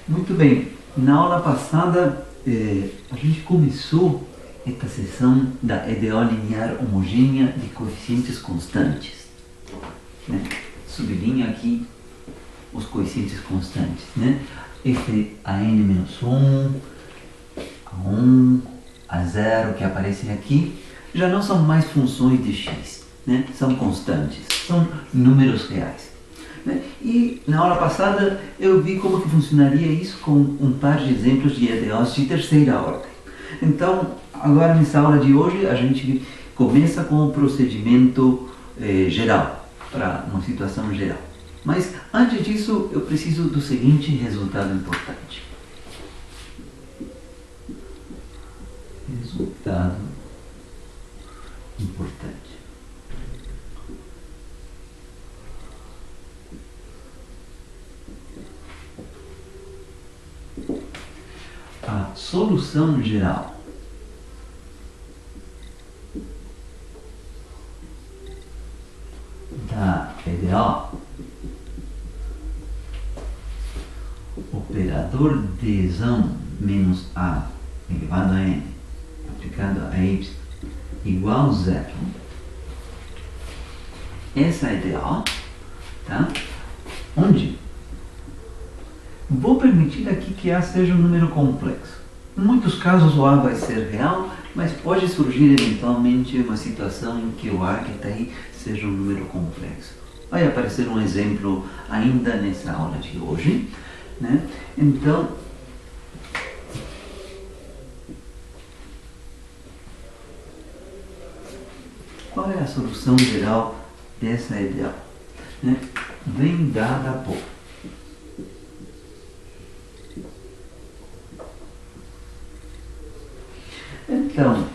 Muito bem, na aula passada a gente começou esta seção da EDO linear homogênea de coeficientes constantes. Né? Sublinha aqui os coeficientes constantes. Né? F a n-1, a 1, a 0 que aparecem aqui, já não são mais funções de x, né? São constantes, são números reais. Né? E na aula passada eu vi como que funcionaria isso com um par de exemplos de EDOs de terceira ordem. Então, agora nessa aula de hoje a gente começa com o procedimento geral, para uma situação geral. Mas antes disso eu preciso do seguinte resultado importante. Resultado importante. A solução geral da EDO, operador desão menos a elevado a n aplicado a y igual a zero. Essa é a EDO, tá? Onde vou permitir aqui que A seja um número complexo. Em muitos casos o A vai ser real, mas pode surgir eventualmente uma situação em que o A que está aí seja um número complexo. Vai aparecer um exemplo ainda nessa aula de hoje. Né? Então, qual é a solução geral dessa EDO? Né? Vem dada por então,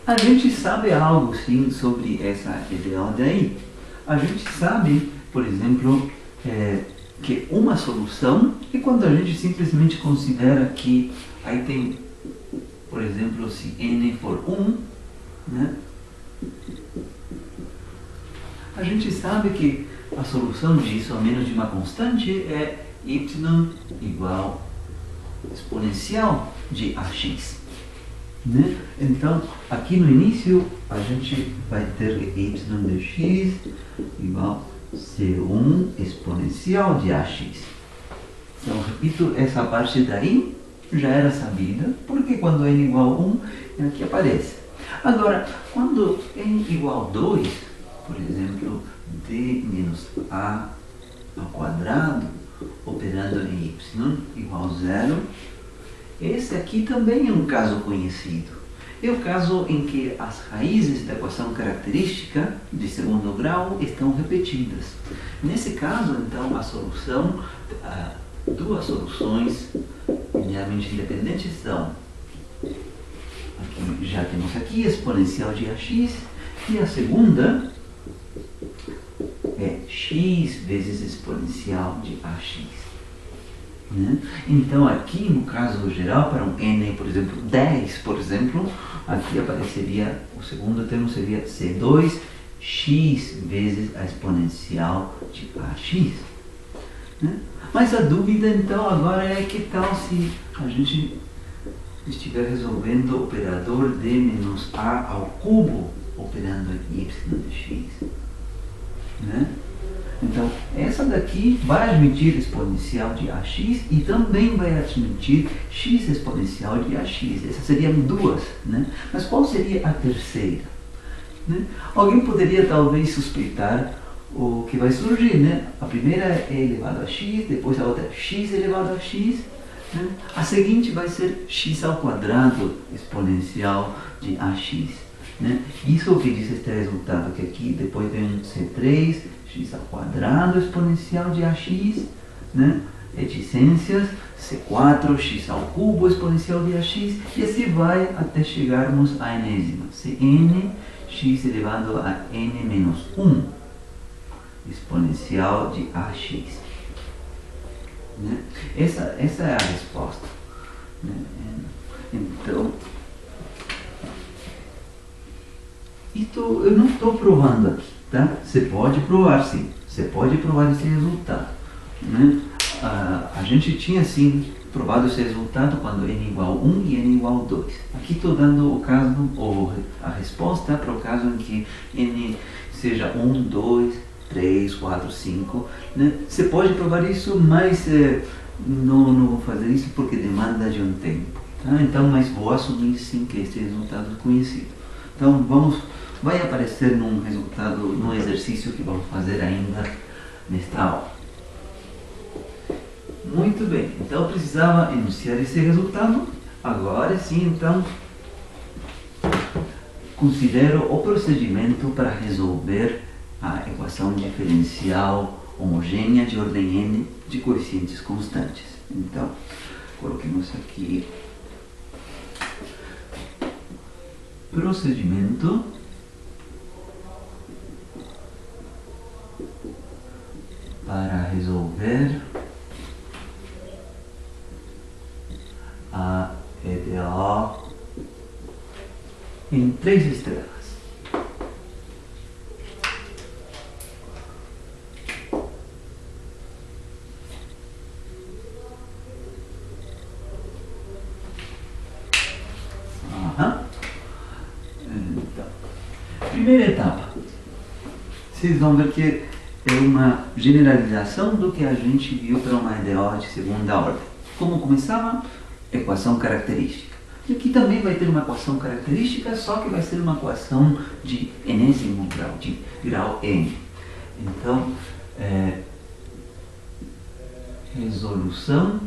a gente sabe algo sim sobre essa EDO daí. A gente sabe, por exemplo, que uma solução é quando a gente simplesmente considera que aí tem, por exemplo, se n for 1, né? A gente sabe que a solução disso, a menos de uma constante, é y igual exponencial de ax. Né? Então, aqui no início, a gente vai ter y de x igual a c1 exponencial de ax. Então, repito, essa parte daí já era sabida, porque quando n igual a 1, aqui aparece. Agora, quando n igual a 2, por exemplo, d menos a ao quadrado, operando em y igual a 0, esse aqui também é um caso conhecido. É o caso em que as raízes da equação característica de segundo grau estão repetidas. Nesse caso, então, a solução, duas soluções linearmente independentes são, aqui, já temos aqui, exponencial de ax, e a segunda é x vezes exponencial de ax. Né? Então aqui no caso geral, para um n, por exemplo, 10, por exemplo, aqui apareceria, o segundo termo seria c2x vezes a exponencial de ax. Né? Mas a dúvida então agora é que tal se a gente estiver resolvendo o operador d menos a ao cubo operando em y de x. Né? Então, essa daqui vai admitir exponencial de ax e também vai admitir x exponencial de ax. Essas seriam duas, né? Mas qual seria a terceira? Né? Alguém poderia talvez suspeitar o que vai surgir, né? A primeira é elevado a x, depois a outra é x elevado a x. Né? A seguinte vai ser x ao quadrado exponencial de ax. Né? Isso é o que diz este resultado, que aqui depois vem um c3, x ao quadrado exponencial de ax, né? Reticências, c4, x ao cubo exponencial de ax, e assim vai até chegarmos à enésima, cn, x elevado a n menos 1 exponencial de ax. Né? Essa é a resposta. Né? Então, isso eu não estou provando aqui, tá? Você pode provar sim, você pode provar esse resultado. Né? a gente tinha sim provado esse resultado quando n igual a 1 e n igual a 2. Aqui estou dando o caso, ou a resposta para o caso em que n seja 1, 2, 3, 4, 5. Né? Você pode provar isso, mas não vou fazer isso porque demanda de um tempo. Tá? Então, mas vou assumir sim que esse resultado é conhecido. Então, vai aparecer num resultado, num exercício que vamos fazer ainda nesta aula. Muito bem, então eu precisava enunciar esse resultado. Agora sim, então, considero o procedimento para resolver a equação diferencial homogênea de ordem n de coeficientes constantes. Então, coloquemos aqui procedimento para resolver a EDO em 3 estrelas. Então, primeira etapa. Vocês vão ver que é uma generalização do que a gente viu para uma EDO de segunda ordem. Como começava? Equação característica. E aqui também vai ter uma equação característica, só que vai ser uma equação de enésimo grau, de grau n. Então, resolução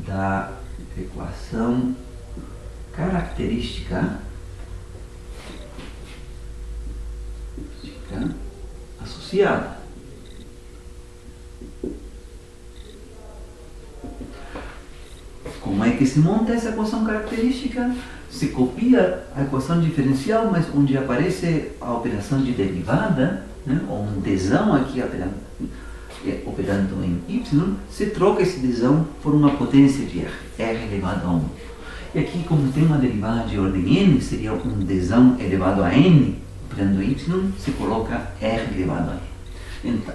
da equação característica associada. Como é que se monta essa equação característica? Se copia a equação diferencial, mas onde aparece a operação de derivada, né, ou um desão aqui operando em y, se troca esse desão por uma potência de r elevado a 1. E aqui, como tem uma derivada de ordem n, seria um desão elevado a n, operando y, se coloca r elevado a n. Então,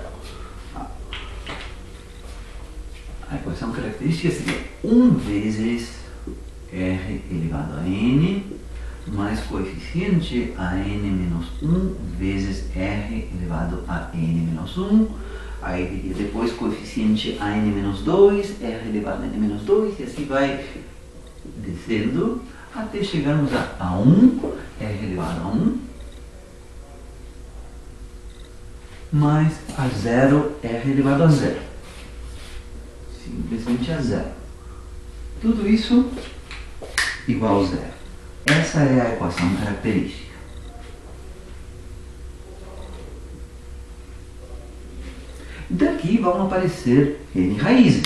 a equação característica seria 1 vezes r elevado a n mais coeficiente a n menos 1 vezes r elevado a n menos 1. Aí viria depois coeficiente a n menos 2, r elevado a n menos 2, e assim vai descendo até chegarmos a 1, r elevado a 1, mais a 0, r elevado a 0. Simplesmente a 0. Tudo isso igual a 0. Essa é a equação característica. Daqui vão aparecer n raízes.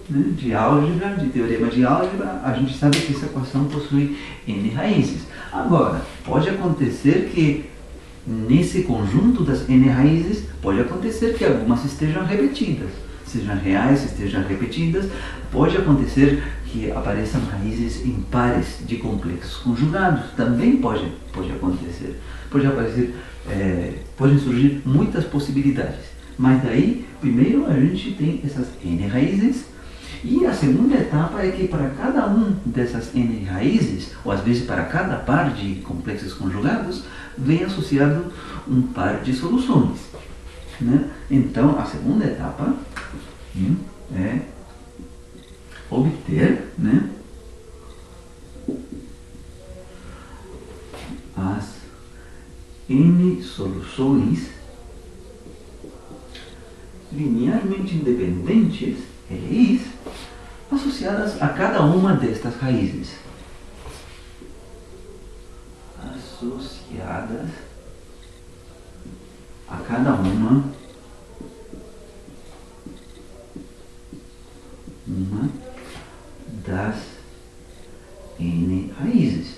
De álgebra, de teorema de álgebra, a gente sabe que essa equação possui n raízes. Agora, pode acontecer que nesse conjunto das n raízes, pode acontecer que algumas estejam repetidas, sejam reais, estejam repetidas. Pode acontecer que apareçam raízes impares de complexos conjugados, também pode acontecer. Pode aparecer, podem surgir muitas possibilidades. Mas daí, primeiro a gente tem essas n raízes, e a segunda etapa é que para cada um dessas n raízes, ou às vezes para cada par de complexos conjugados, vem associado um par de soluções. Né? Então, a segunda etapa é obter, né, as n soluções linearmente independentes, LIs, associadas a cada uma destas raízes. Associadas a cada uma das n raízes.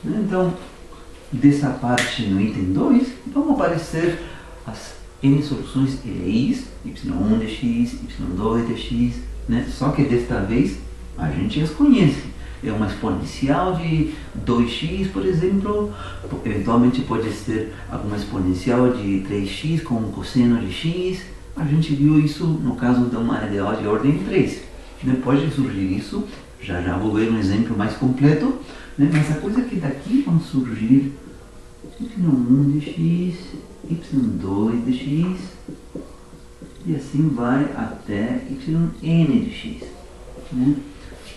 Então, dessa parte no item 2, vão aparecer as n soluções LIs, y1 de x, y2 de x, né? Só que desta vez a gente as conhece. é uma exponencial de 2x, por exemplo, eventualmente pode ser alguma exponencial de 3x com um cosseno de x. A gente viu isso no caso de uma EDO de ordem 3. Pode surgir isso, já vou ver um exemplo mais completo, mas a coisa é que daqui vão surgir y1 de x, y2 de x, e assim vai até yn de x.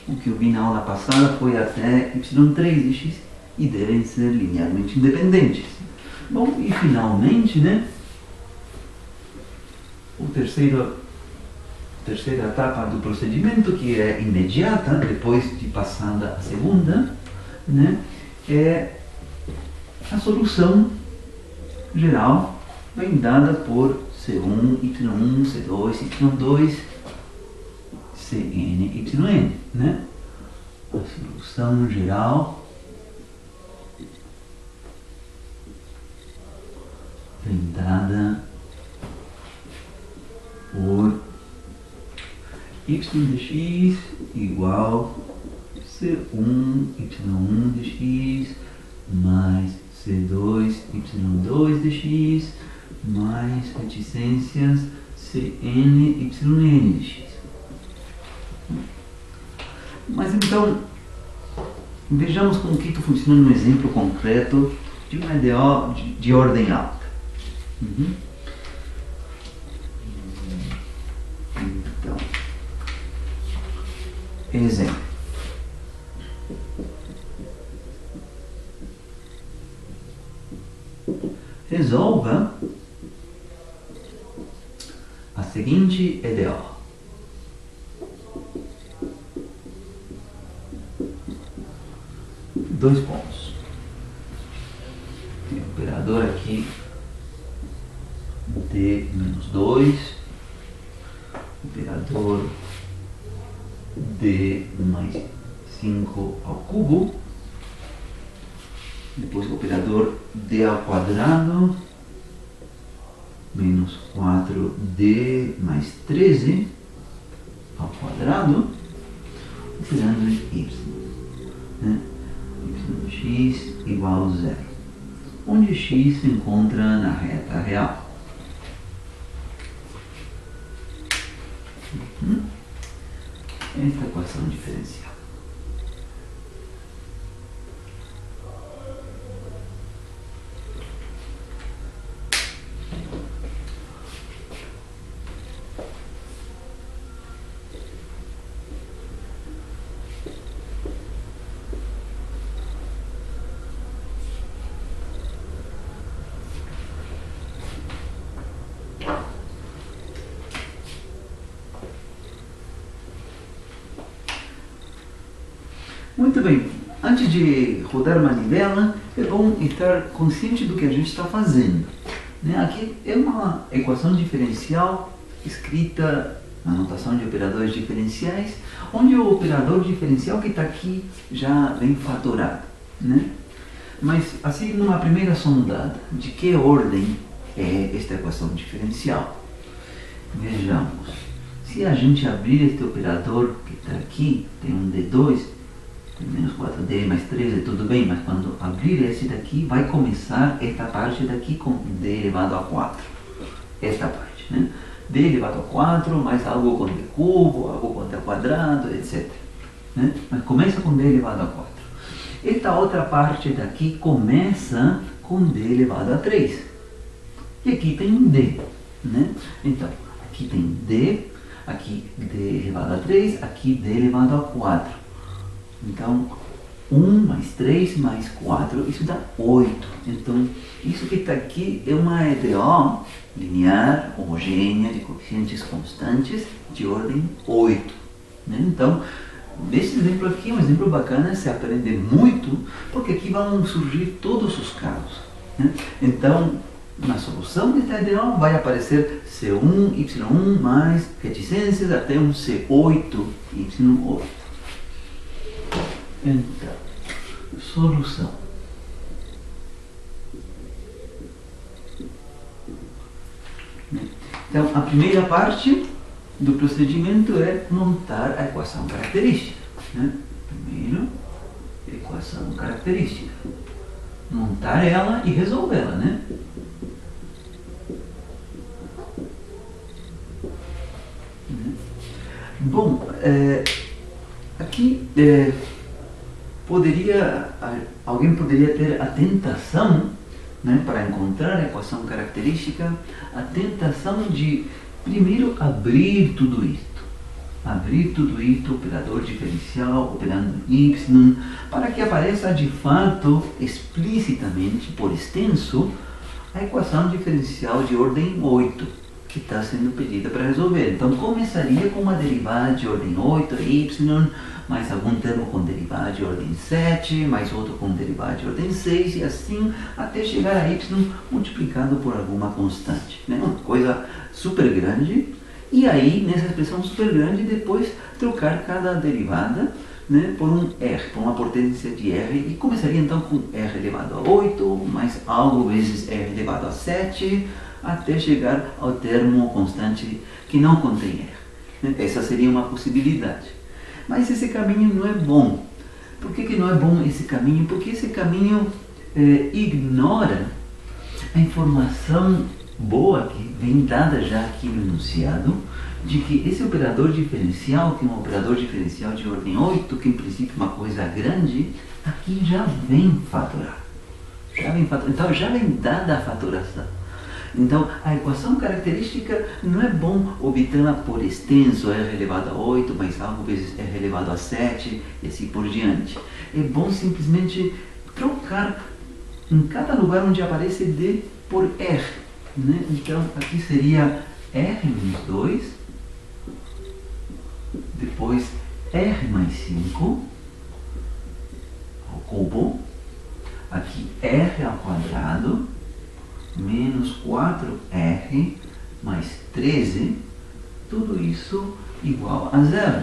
O que eu vi na aula passada foi até y3 de x, e devem ser linearmente independentes. Bom, e finalmente, a terceira etapa do procedimento, que é imediata, depois de passada a segunda, é a solução geral, vem dada por C1, Y1, C2, Y2, Cn, Yn. A solução geral vem dada por y de x igual C1, Y1 de x mais C2, Y2 de x mais reticências Cn, Yn de x. Mas então, vejamos como que isso funciona num exemplo concreto de uma EDO de ordem alta. Então, exemplo. Resolva a seguinte EDO. Dois pontos. Tem o operador aqui D menos 2, operador D mais 5 ao cubo, depois o operador D ao quadrado menos 4D mais 13 ao quadrado, operando em y, y de x igual a 0, onde x se encontra na reta real. Esta equação diferencial. Muito bem, antes de rodar a manivela, é bom estar consciente do que a gente está fazendo. Aqui é uma equação diferencial escrita na notação de operadores diferenciais, onde o operador diferencial que está aqui já vem fatorado. Mas, assim, numa primeira sondada, de que ordem é esta equação diferencial? Vejamos, se a gente abrir este operador que está aqui, tem um D2, menos 4D mais 13, tudo bem, mas quando abrir esse daqui, vai começar esta parte daqui com D elevado a 4. Esta parte, D elevado a 4, mais algo com D cubo, algo com D quadrado, etc. Mas começa com D elevado a 4. Esta outra parte daqui começa com D elevado a 3. E aqui tem um D. Então, aqui tem D, aqui D elevado a 3, aqui D elevado a 4. Então, 1 mais 3 mais 4, isso dá 8. Então, isso que está aqui é uma EDO linear, homogênea, de coeficientes constantes, de ordem 8. Então, esse exemplo aqui é um exemplo bacana, se aprender muito, porque aqui vão surgir todos os casos. Então, na solução desta EDO vai aparecer C1, Y1 mais reticências até um C8, Y8. Então, solução. Então, a primeira parte do procedimento é montar a equação característica. Primeiro, equação característica. Montar ela e resolvê-la, né? Bom, aqui alguém poderia ter a tentação, né, para encontrar a equação característica, a tentação de primeiro abrir tudo isto, operador diferencial, operando y, para que apareça de fato, explicitamente, por extenso, a equação diferencial de ordem 8, que está sendo pedida para resolver. Então, começaria com uma derivada de ordem 8, y, mais algum termo com derivada de ordem 7, mais outro com derivada de ordem 6, e assim até chegar a y multiplicado por alguma constante. Né? Uma coisa super grande. E aí, nessa expressão super grande, depois trocar cada derivada, né, por um r, por uma potência de r, e começaria então com r elevado a 8, mais algo vezes r elevado a 7, até chegar ao termo constante que não contém r. Né? Essa seria uma possibilidade. Mas esse caminho não é bom. Por que não é bom esse caminho? Porque esse caminho ignora a informação boa que vem dada já aqui no enunciado, de que esse operador diferencial, que é um operador diferencial de ordem 8, que em princípio é uma coisa grande, aqui já vem fatorar. Então já vem dada a fatoração. Então a equação característica não é bom obtê-la por extenso, r elevado a 8 mais algo vezes r elevado a 7 e assim por diante. É bom simplesmente trocar em cada lugar onde aparece d por r. Né? Então aqui seria r menos 2, depois r mais 5 ao cubo, aqui r ao quadrado, menos 4r mais 13, tudo isso igual a zero.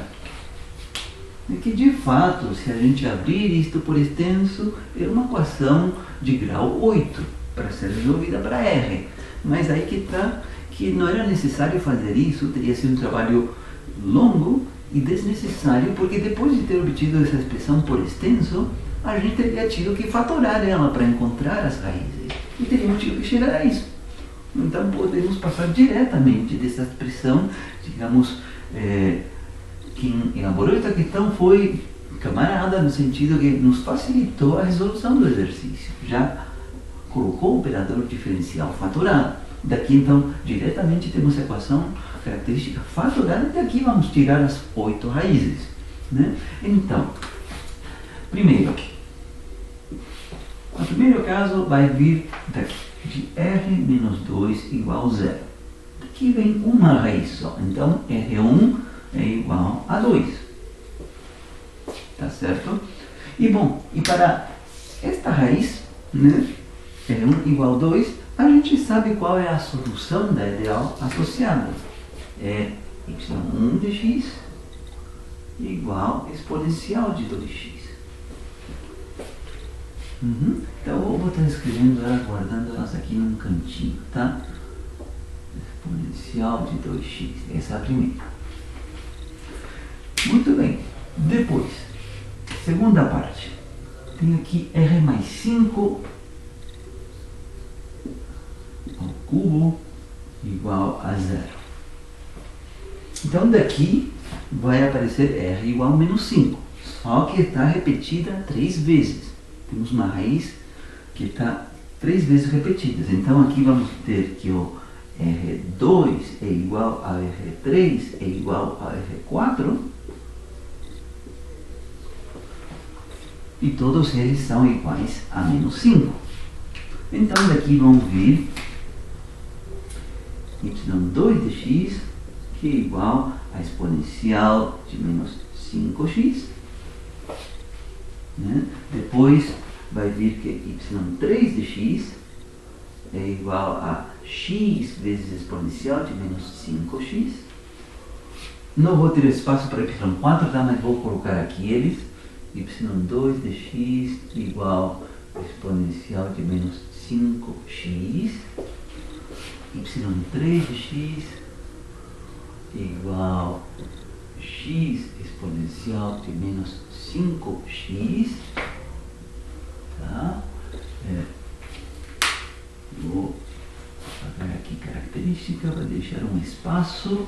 E que de fato, se a gente abrir isto por extenso, é uma equação de grau 8 para ser resolvida para r. Mas aí que está, que não era necessário fazer isso, teria sido um trabalho longo e desnecessário, porque depois de ter obtido essa expressão por extenso, a gente teria tido que fatorar ela para encontrar as raízes. E teríamos tido que chegar a isso. Então podemos passar diretamente dessa expressão, digamos, quem elaborou esta questão foi camarada, no sentido que nos facilitou a resolução do exercício. Já colocou o operador diferencial fatorado. Daqui então, diretamente temos a equação característica fatorada, e daqui vamos tirar as 8 raízes. Né? Então, primeiro, o primeiro caso vai vir daqui, de r menos 2 igual a 0. Daqui vem uma raiz só, então r1 é igual a 2. Tá certo? E bom, e para esta raiz, né, r1 igual a 2, a gente sabe qual é a solução da ideal associada. É y1 de x igual a exponencial de 2x. Então eu vou estar escrevendo ela, guardando elas aqui num cantinho, tá? Exponencial de 2x, essa é a primeira. Muito bem, depois, segunda parte, tem aqui r mais 5 ao cubo igual a 0. Então daqui vai aparecer r igual a menos 5, só que está repetida 3 vezes. Temos uma raiz que está 3 vezes repetidas. Então aqui vamos ter que o R2 é igual a R3 é igual a R4. E todos eles são iguais a menos 5. Então daqui vamos vir y2 de x, que é igual a exponencial de menos 5x. Né? Depois vai vir que y3 de x é igual a x vezes exponencial de menos 5x. Não vou ter espaço para y4, tá? Mas vou colocar aqui eles. y2 de x igual a exponencial de menos 5x. y3 de x igual a x exponencial de menos 5x, tá? Vou apagar aqui característica, vou deixar um espaço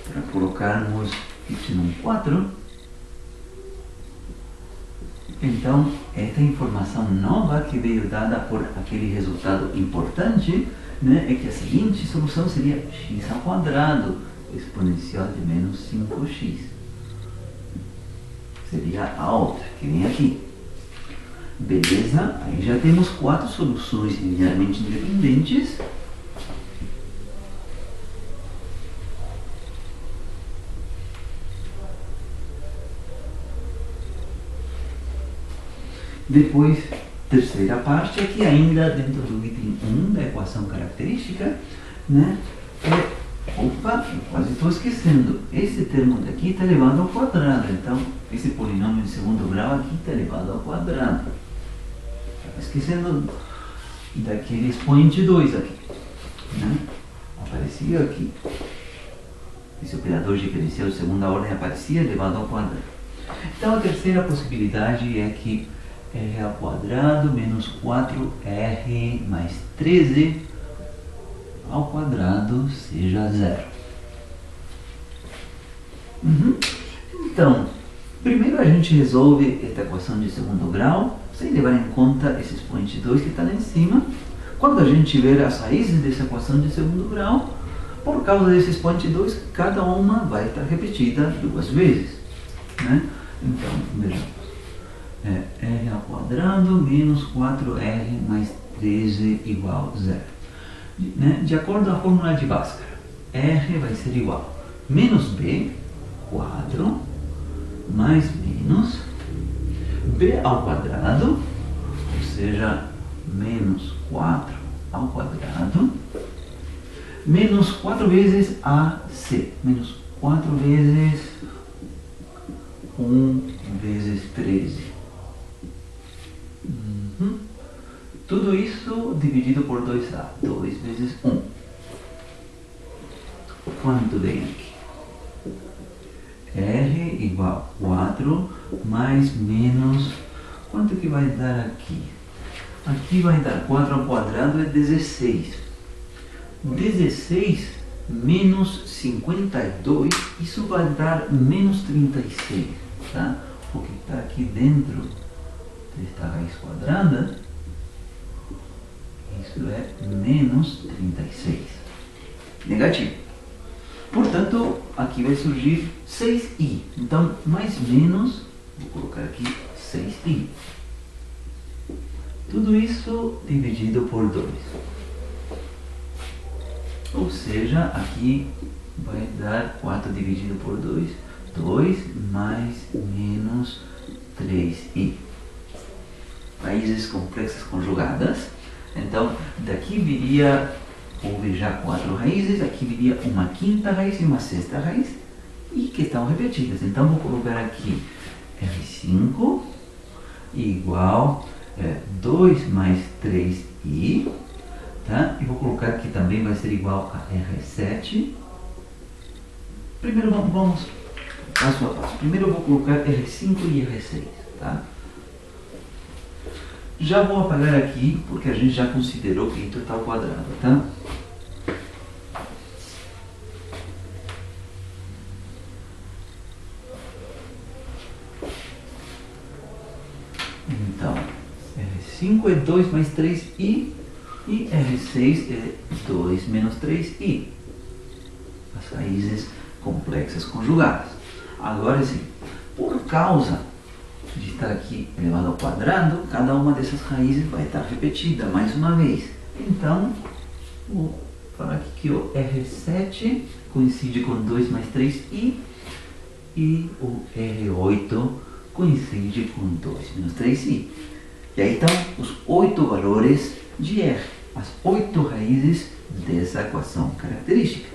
para colocarmos y4. Então, esta informação nova que veio dada por aquele resultado importante, né, é que a seguinte solução seria x ao quadrado exponencial de menos 5x. Seria a outra, que vem aqui. Beleza? Aí já temos 4 soluções linearmente independentes. Depois, terceira parte, aqui ainda dentro do item 1 da equação característica, né? Opa, eu quase estou esquecendo. Esse termo daqui está elevado ao quadrado. Então, esse polinômio de segundo grau aqui está elevado ao quadrado. Estava esquecendo daquele expoente 2 aqui, né? Aparecia aqui. Esse operador diferencial de segunda ordem aparecia elevado ao quadrado. Então, a terceira possibilidade é que r ao quadrado menos 4r mais 13 ao quadrado seja zero. Então, primeiro a gente resolve esta equação de segundo grau, sem levar em conta esse expoente 2 que está lá em cima. Quando a gente tiver as raízes dessa equação de segundo grau, por causa desse expoente 2, cada uma vai estar repetida 2 vezes, né? Então, vejamos. R ao quadrado menos 4r mais 13 igual a zero. De acordo com a fórmula de Bhaskara, R vai ser igual a menos B, 4, mais menos B ao quadrado, ou seja, menos 4 ao quadrado, menos 4 vezes AC, menos 4 vezes 1 vezes 13. Tudo isso dividido por 2A, 2 vezes 1. Quanto vem aqui? R igual a 4 mais menos... Quanto que vai dar aqui? Aqui vai dar 4 ao quadrado é 16. 16 menos 52, isso vai dar menos 36, tá? O que está aqui dentro desta raiz quadrada, isso é menos 36. Negativo. Portanto, aqui vai surgir 6i. Então, mais menos, vou colocar aqui 6i. Tudo isso dividido por 2. Ou seja, aqui vai dar 4 dividido por 2. 2 mais menos 3i. Raízes complexas conjugadas. Então, daqui viria, houve já 4 raízes, aqui viria uma quinta raiz e uma sexta raiz, e que estão repetidas. Então, vou colocar aqui R5 igual 2 mais 3i, tá? E vou colocar aqui também, vai ser igual a R7. Primeiro, vamos passo a passo. Primeiro, eu vou colocar R5 e R6, tá? Já vou apagar aqui, porque a gente já considerou que isso está ao quadrado, tá? Então, R5 é 2 mais 3i e R6 é 2 menos 3i. As raízes complexas conjugadas. Agora sim, por causa de estar aqui elevado ao quadrado, cada uma dessas raízes vai estar repetida mais uma vez. Então, vou falar aqui que o R7 coincide com 2 mais 3i e o R8 coincide com 2 menos 3i. E aí estão os 8 valores de R, as 8 raízes dessa equação característica.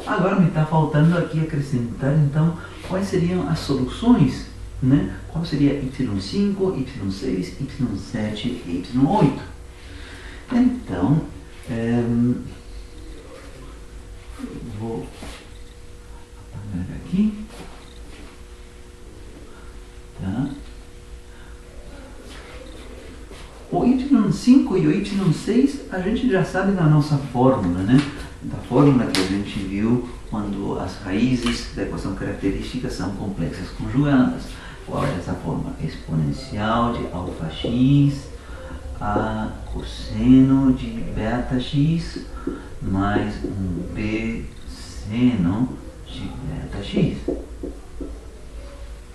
Agora me está faltando aqui acrescentar, então, quais seriam as soluções, né? Qual seria y5, y6, y7 e y8? Então, vou apagar aqui. O y5 e o y6 a gente já sabe da nossa fórmula, né? Da fórmula que a gente viu quando as raízes da equação característica são complexas conjugadas. Qual é essa fórmula? Exponencial de alfa x a cosseno de beta x mais um b seno de beta x.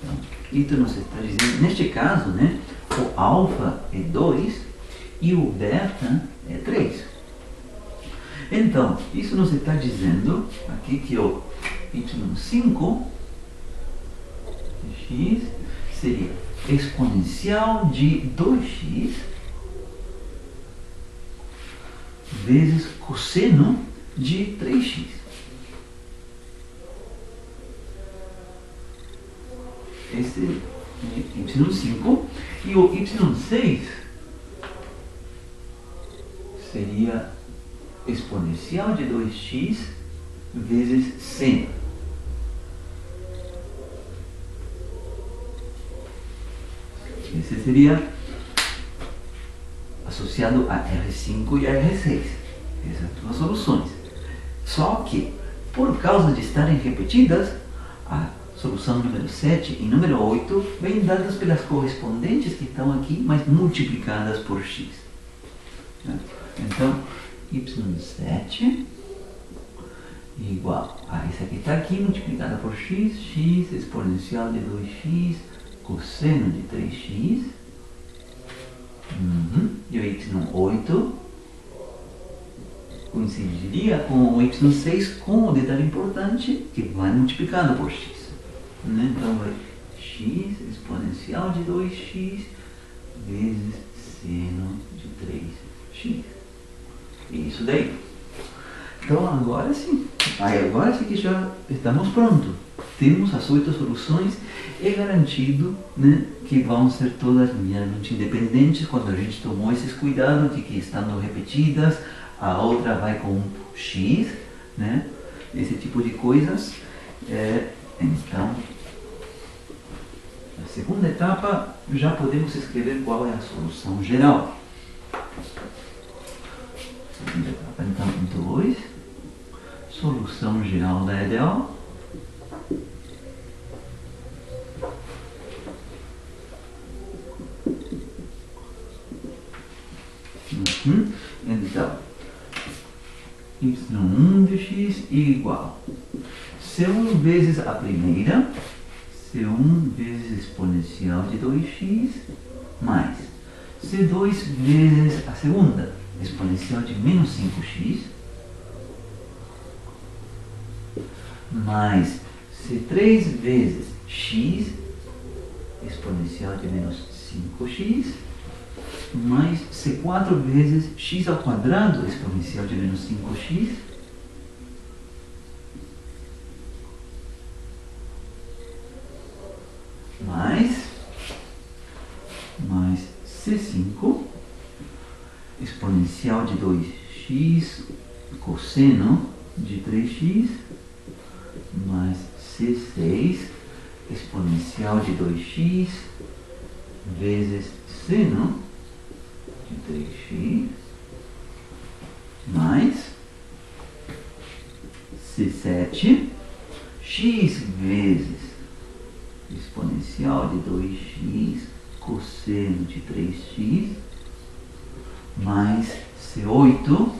Então, isso nos está dizendo, neste caso, né, o alfa é 2 e o beta é 3. Então, isso nos está dizendo aqui que o y5 de x seria exponencial de 2x vezes cosseno de 3x. Esse é y5 e o y6 seria exponencial de 2x vezes seno. Esse seria associado a R5 e a R6. Essas duas soluções. Só que, por causa de estarem repetidas, a solução número 7 e número 8 vêm dadas pelas correspondentes que estão aqui, mas multiplicadas por x. Então, y7 igual a essa que está aqui, multiplicada por x, x exponencial de 2x cosseno de 3x, e o y8 coincidiria com o y6 com o detalhe importante que vai multiplicado por x. Então vai x exponencial de 2x vezes seno de 3x. Isso daí. Então agora sim. Agora sim que já estamos prontos. Temos as 8 soluções. É garantido, né, que vão ser todas linearmente independentes quando a gente tomou esses cuidados de que estando repetidas, a outra vai com um x, né? Esse tipo de coisas. Então, na segunda etapa, já podemos escrever qual é a solução geral. Segunda etapa, então, 2. Solução geral da EDO. Então, y1 de x igual C1 vezes a primeira, C1 vezes exponencial de 2x, mais C2 vezes a segunda, exponencial de menos 5x, mais C3 vezes x, exponencial de menos 5x, mais C4 vezes x ao quadrado, exponencial de menos 5x, mais C5, exponencial de 2x, cosseno de 3x, mais C6, exponencial de 2x, vezes seno de 3x, mais C7, x vezes exponencial de 2x, cosseno de 3x, mais C8,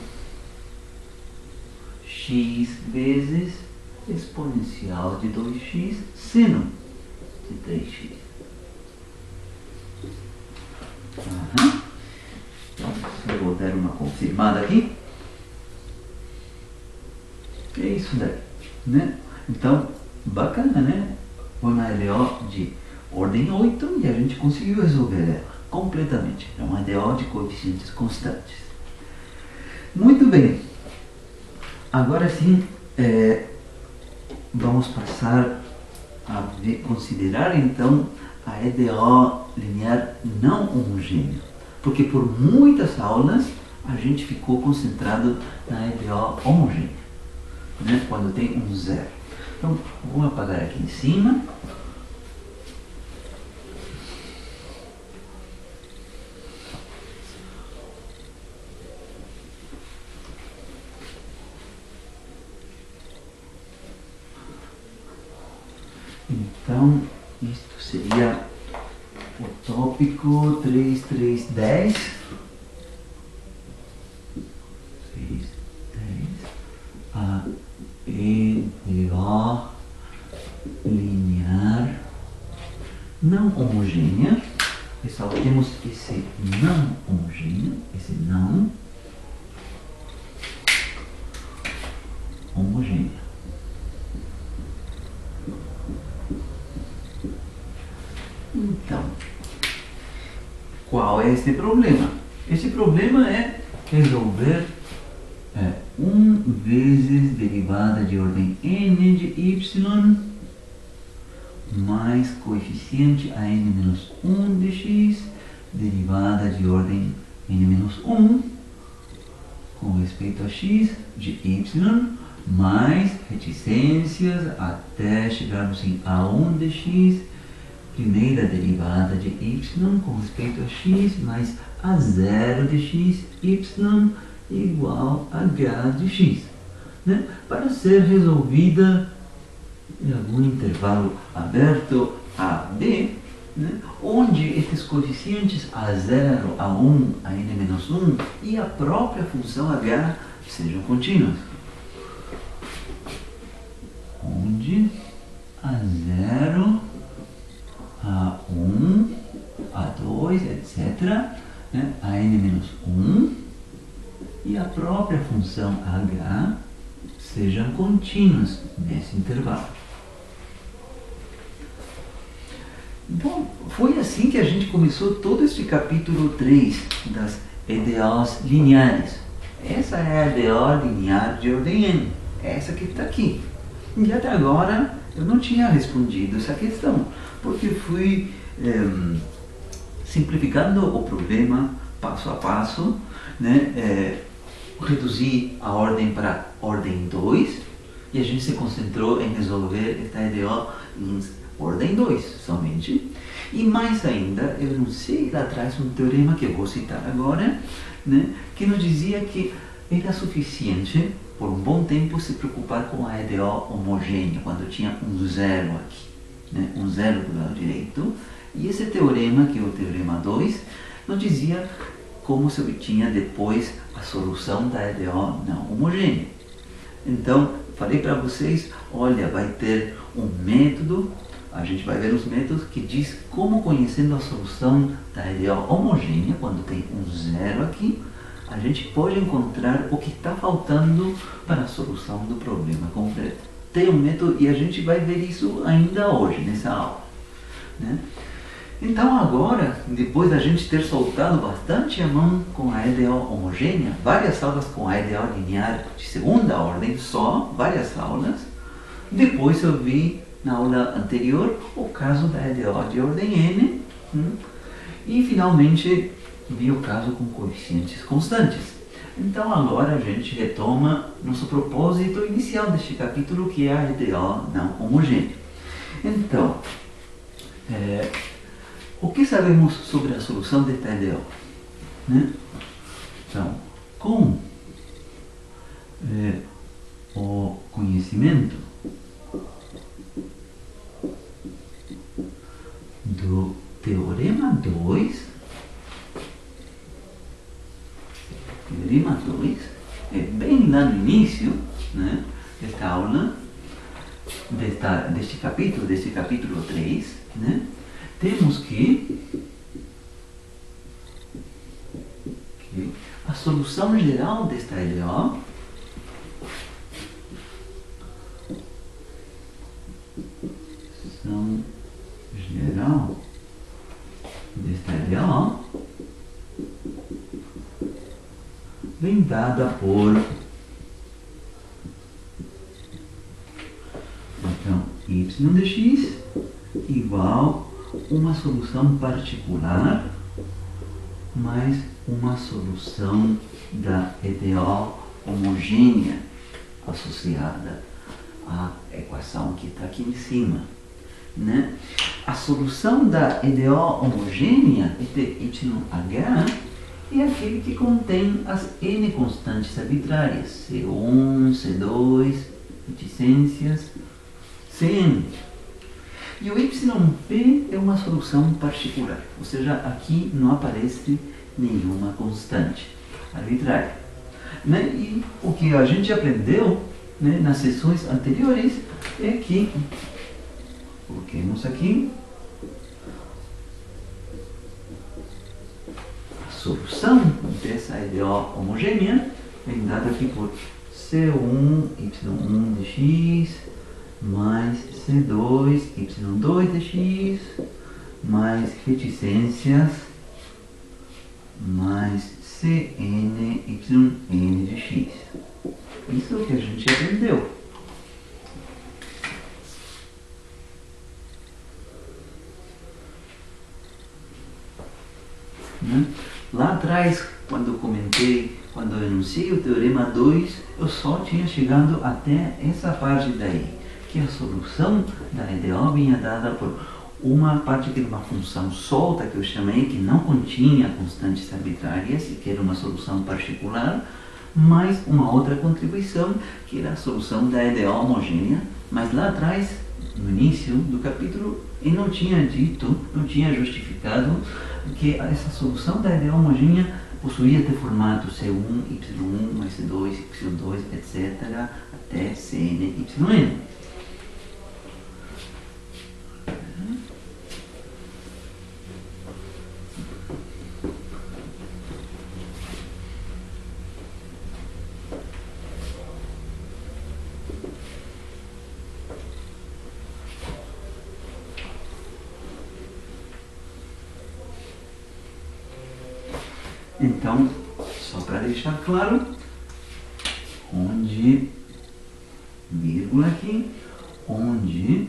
x vezes exponencial de 2x, seno de 3x. Então, eu vou dar uma confirmada aqui. É isso daí, né? Então, bacana, né? Foi uma EDO de ordem 8 e a gente conseguiu resolver ela completamente. É uma EDO de coeficientes constantes. Muito bem. Agora sim, vamos passar a considerar então a EDO linear não homogênea. Porque por muitas aulas a gente ficou concentrado na EDO homogênea, né? Quando tem um zero. Então, vou apagar aqui em cima. Então, isto seria o tópico 3310. 6, 10. A EDO linear não homogênea. Ressaltemos esse não homogêneo, esse não homogênea. Então, qual é este problema? Este problema é resolver 1 vezes derivada de ordem n de y mais coeficiente a n menos 1 de x, derivada de ordem n menos 1 com respeito a x de y, mais reticências até chegarmos em a1 de x, primeira derivada de y com respeito a x, mais a0 de x, y igual a h de x, né? Para ser resolvida em algum intervalo aberto a b, né? Onde esses coeficientes a0, a1, a n-1 e a própria função h sejam contínuas. Onde a0, a1, a2, etc., né? A n-1 e a própria função h sejam contínuas nesse intervalo. Então, foi assim que a gente começou todo este capítulo 3 das EDOs lineares. Essa é a EDO linear de ordem n, essa que está aqui. E até agora eu não tinha respondido essa questão, porque fui simplificando o problema passo a passo, né? Reduzi a ordem para ordem 2 e a gente se concentrou em resolver esta EDO em ordem 2 somente. E mais ainda, eu enunciei lá atrás um teorema que eu vou citar agora, né? Que nos dizia que era suficiente por um bom tempo se preocupar com a EDO homogênea, quando tinha um zero aqui, né? Um zero do lado direito. E esse teorema, que é o teorema 2, nos dizia como se obtinha depois a solução da EDO não homogênea. Então, falei para vocês, olha, vai ter um método, a gente vai ver os métodos que diz como, conhecendo a solução da EDO homogênea, quando tem um zero aqui, a gente pode encontrar o que está faltando para a solução do problema concreto. Tem um método e a gente vai ver isso ainda hoje, nessa aula, né? Então agora, depois da gente ter soltado bastante a mão com a EDO homogênea, várias aulas com a EDO linear de segunda ordem só, várias aulas, depois eu vi na aula anterior o caso da EDO de ordem n, e finalmente vi o caso com coeficientes constantes. Então agora a gente retoma nosso propósito inicial deste capítulo, que é a EDO não homogênea. Então, o que sabemos sobre a solução desta EDO? Né? Então, com o conhecimento do teorema 2, é bem lá no início, né, desta aula, deste capítulo 3, né, temos que a solução geral desta EDO vem dada por então y de x igual uma solução particular mais uma solução da EDO homogênea associada à equação que está aqui em cima, né? A solução da EDO homogênea, YH, é aquele que contém as n constantes arbitrárias, C1, C2, reticências, Cn. E o YP é uma solução particular, ou seja, aqui não aparece nenhuma constante arbitrária. Né? E o que a gente aprendeu, né, nas sessões anteriores é que, coloquemos aqui, a solução dessa EDO homogênea vem dada aqui por C1, Y1 de x, mais C2, Y2 de x, mais reticências, mais Cn, Yn de x. Isso é o que a gente aprendeu. Né? Lá atrás, quando eu enunciei o teorema 2, eu só tinha chegado até essa parte daí, que a solução da EDO vinha dada por uma parte que era uma função solta, que eu chamei, que não continha constantes arbitrárias, e que era uma solução particular, mais uma outra contribuição, que era a solução da EDO homogênea, mas lá atrás, no início do capítulo, eu não tinha dito, não tinha justificado que essa solução da EDO homogênea possuía ter formato C1, Y1, mais C2, Y2, etc., até Cn, Yn. Então, só para deixar claro, onde, vírgula aqui, onde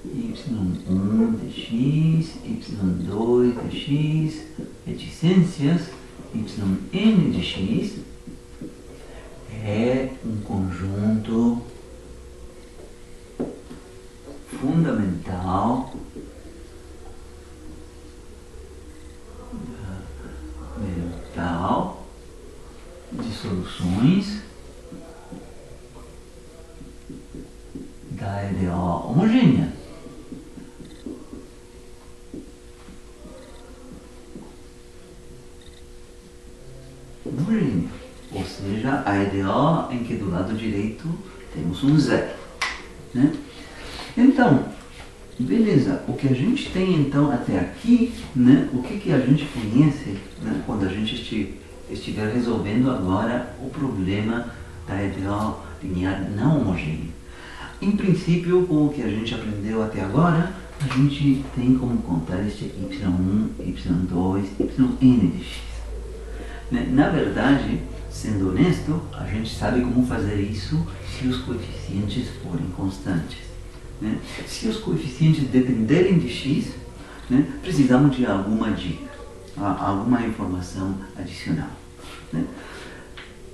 y1 de x, y2 de x, reticências, yn de x, é um conjunto fundamental de soluções da EDO homogênea. Ou seja, a EDO em que do lado direito temos um zero. Né? Então, beleza, o que a gente tem então até aqui, né, o que a gente conhece, né, quando a gente estiver resolvendo agora o problema da EDO linear não homogênea. Em princípio, com o que a gente aprendeu até agora, a gente tem como contar este y1, y2, yn de x. Né? Na verdade, sendo honesto, a gente sabe como fazer isso se os coeficientes forem constantes. Né? Se os coeficientes dependerem de x, né, precisamos de alguma dica, alguma informação adicional. Né?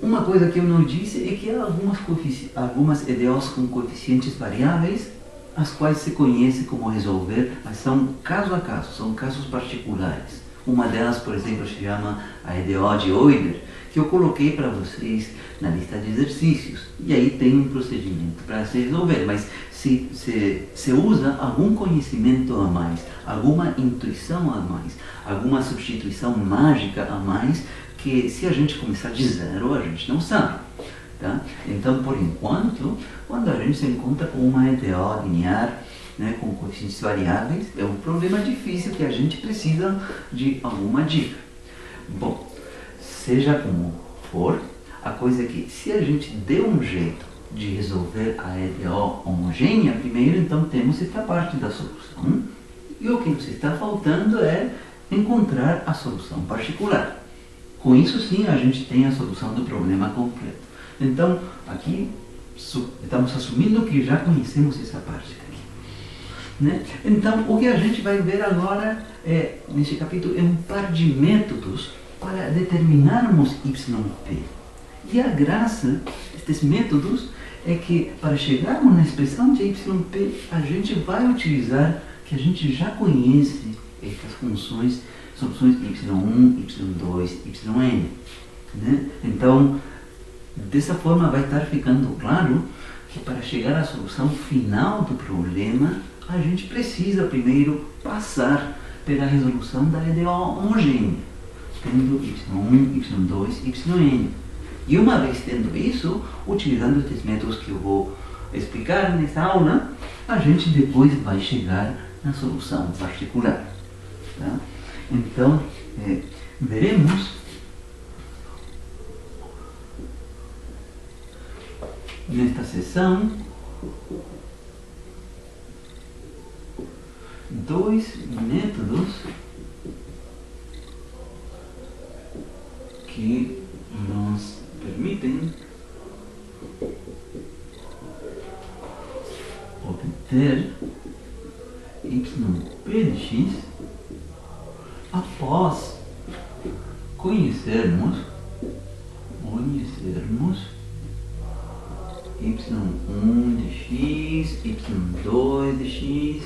Uma coisa que eu não disse é que há algumas EDOs com coeficientes variáveis, as quais se conhece como resolver, mas são caso a caso, são casos particulares. Uma delas, por exemplo, se chama a EDO de Euler, que eu coloquei para vocês na lista de exercícios. E aí tem um procedimento para se resolver, mas se usa algum conhecimento a mais, alguma intuição a mais, alguma substituição mágica a mais, que se a gente começar de zero, a gente não sabe. Tá? Então, por enquanto, quando a gente se encontra com uma EDO linear, né, com coeficientes variáveis, é um problema difícil que a gente precisa de alguma dica. Bom, seja como for, a coisa é que se a gente deu um jeito de resolver a EDO homogênea, primeiro então temos esta parte da solução, e o que nos está faltando é encontrar a solução particular. Com isso sim a gente tem a solução do problema completo. Então aqui estamos assumindo que já conhecemos essa parte aqui. Né? Então o que a gente vai ver agora nesse capítulo é um par de métodos para determinarmos YP. E a graça destes métodos é que para chegarmos na expressão de YP a gente vai utilizar que a gente já conhece estas funções, soluções y1, y2, yn. Né? Então, dessa forma vai estar ficando claro que para chegar à solução final do problema, a gente precisa primeiro passar pela resolução da EDO homogênea, tendo y1, y2, yn. E uma vez tendo isso, utilizando esses métodos que eu vou explicar nessa aula, a gente depois vai chegar na solução particular. Tá? Então, veremos nesta sessão dois métodos que nos permitem obter yp de x após conhecermos y1 de x, y2 de x,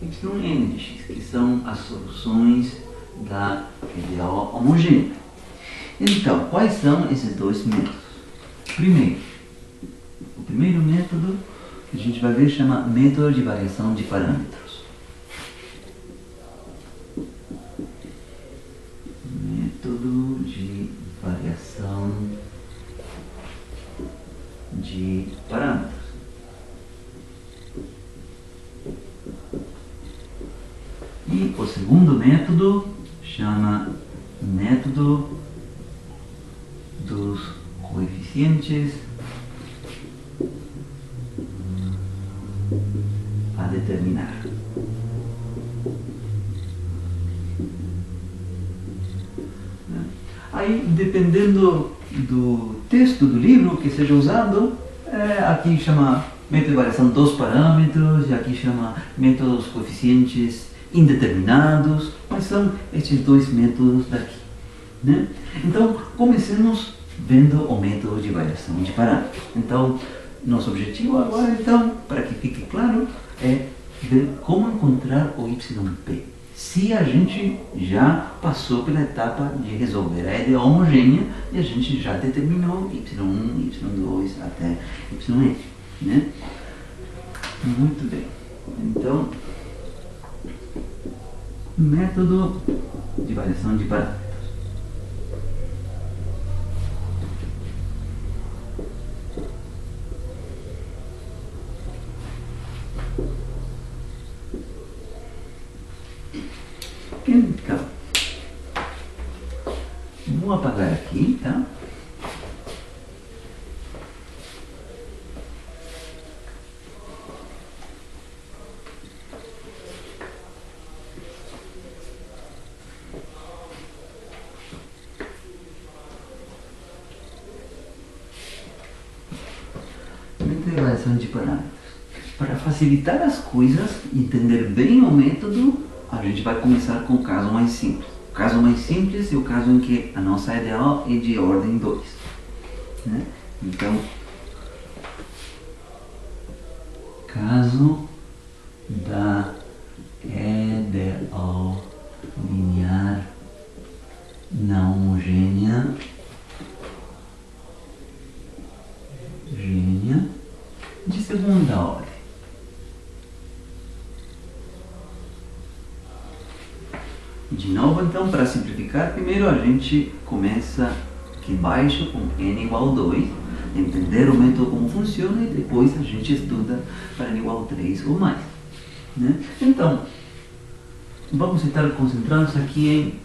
yn de x, que são as soluções da EDO homogênea. Então, quais são esses dois métodos? O primeiro método que a gente vai ver chama método de variação de parâmetros. Método de variação de parâmetros. E o segundo método chama método dos coeficientes a determinar. Aí, dependendo do texto do livro que seja usado, aqui chama método de variação dos parâmetros, e aqui chama método dos coeficientes indeterminados, mas são estes dois métodos daqui. Né? Então, comecemos vendo o método de variação de parâmetros. Então, nosso objetivo agora, então, para que fique claro, é ver como encontrar o yp. Se a gente já passou pela etapa de resolver a EDO homogênea e a gente já determinou y1, y2 até yn. Né? Muito bem. Então, método de variação de parâmetros. Então, vou apagar aqui, tá? Variação de parâmetros. Para facilitar as coisas, entender bem o método, a gente vai começar com o caso mais simples. O caso mais simples é o caso em que a nossa EDO é de ordem 2. Né? Então, caso da EDO linear não homogênea de segunda ordem. De novo, então, para simplificar, primeiro a gente começa aqui embaixo com n igual a 2, entender o método como funciona e depois a gente estuda para n igual a 3 ou mais. Né? Então, vamos estar concentrados aqui em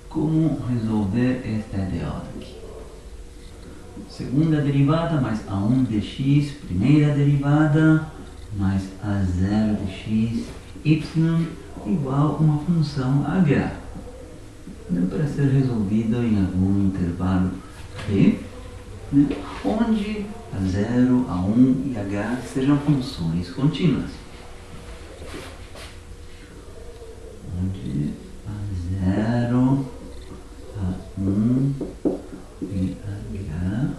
como resolver esta EDO aqui. Segunda derivada mais a1 dx, primeira derivada mais a0 dx, y igual a uma função h, né, para ser resolvida em algum intervalo t, né, onde a0, a1 e h sejam funções contínuas. Onde a0, a1 e h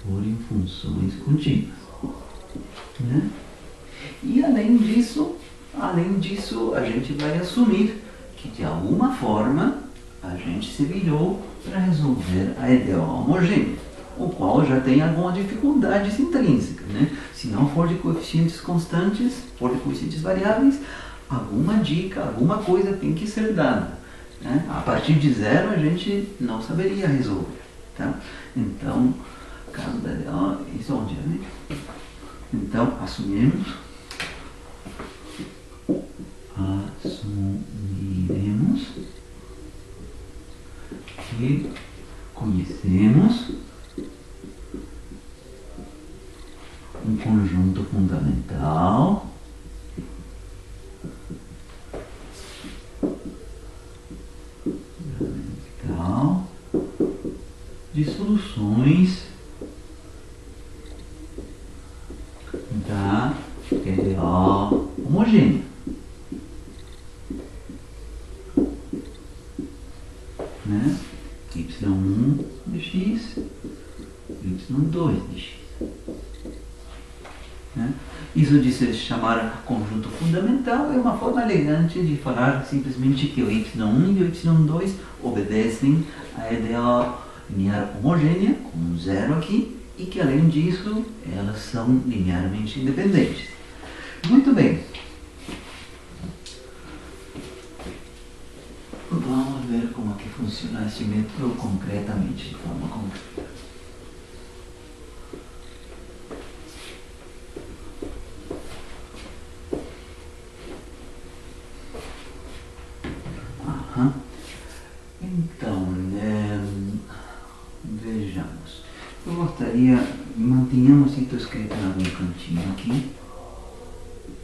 forem funções contínuas. Né? E além disso, a gente vai assumir que de alguma forma a gente se virou para resolver a EDO homogênea. o qual já tem alguma dificuldade intrínseca, né? Se não for de coeficientes constantes, for de coeficientes variáveis, alguma dica, alguma coisa tem que ser dada, né? A partir de zero a gente não saberia resolver, tá? Então, caso da EDO, isso é onde é, né? Então, assumiremos que conhecemos um conjunto fundamental de soluções da EDO homogênea. Né? Y1 de x, Y2 de x. Né? Isso de se chamar conjunto fundamental é uma forma elegante de falar simplesmente que o Y1 e o Y2 obedecem à EDO linear homogênea, com um zero aqui, e que além disso elas são linearmente independentes. Muito bem. Vamos ver como é que funciona esse método concretamente, de forma concreta. Então, vejamos. Eu gostaria, mantenhamos isso escrito em algum cantinho aqui.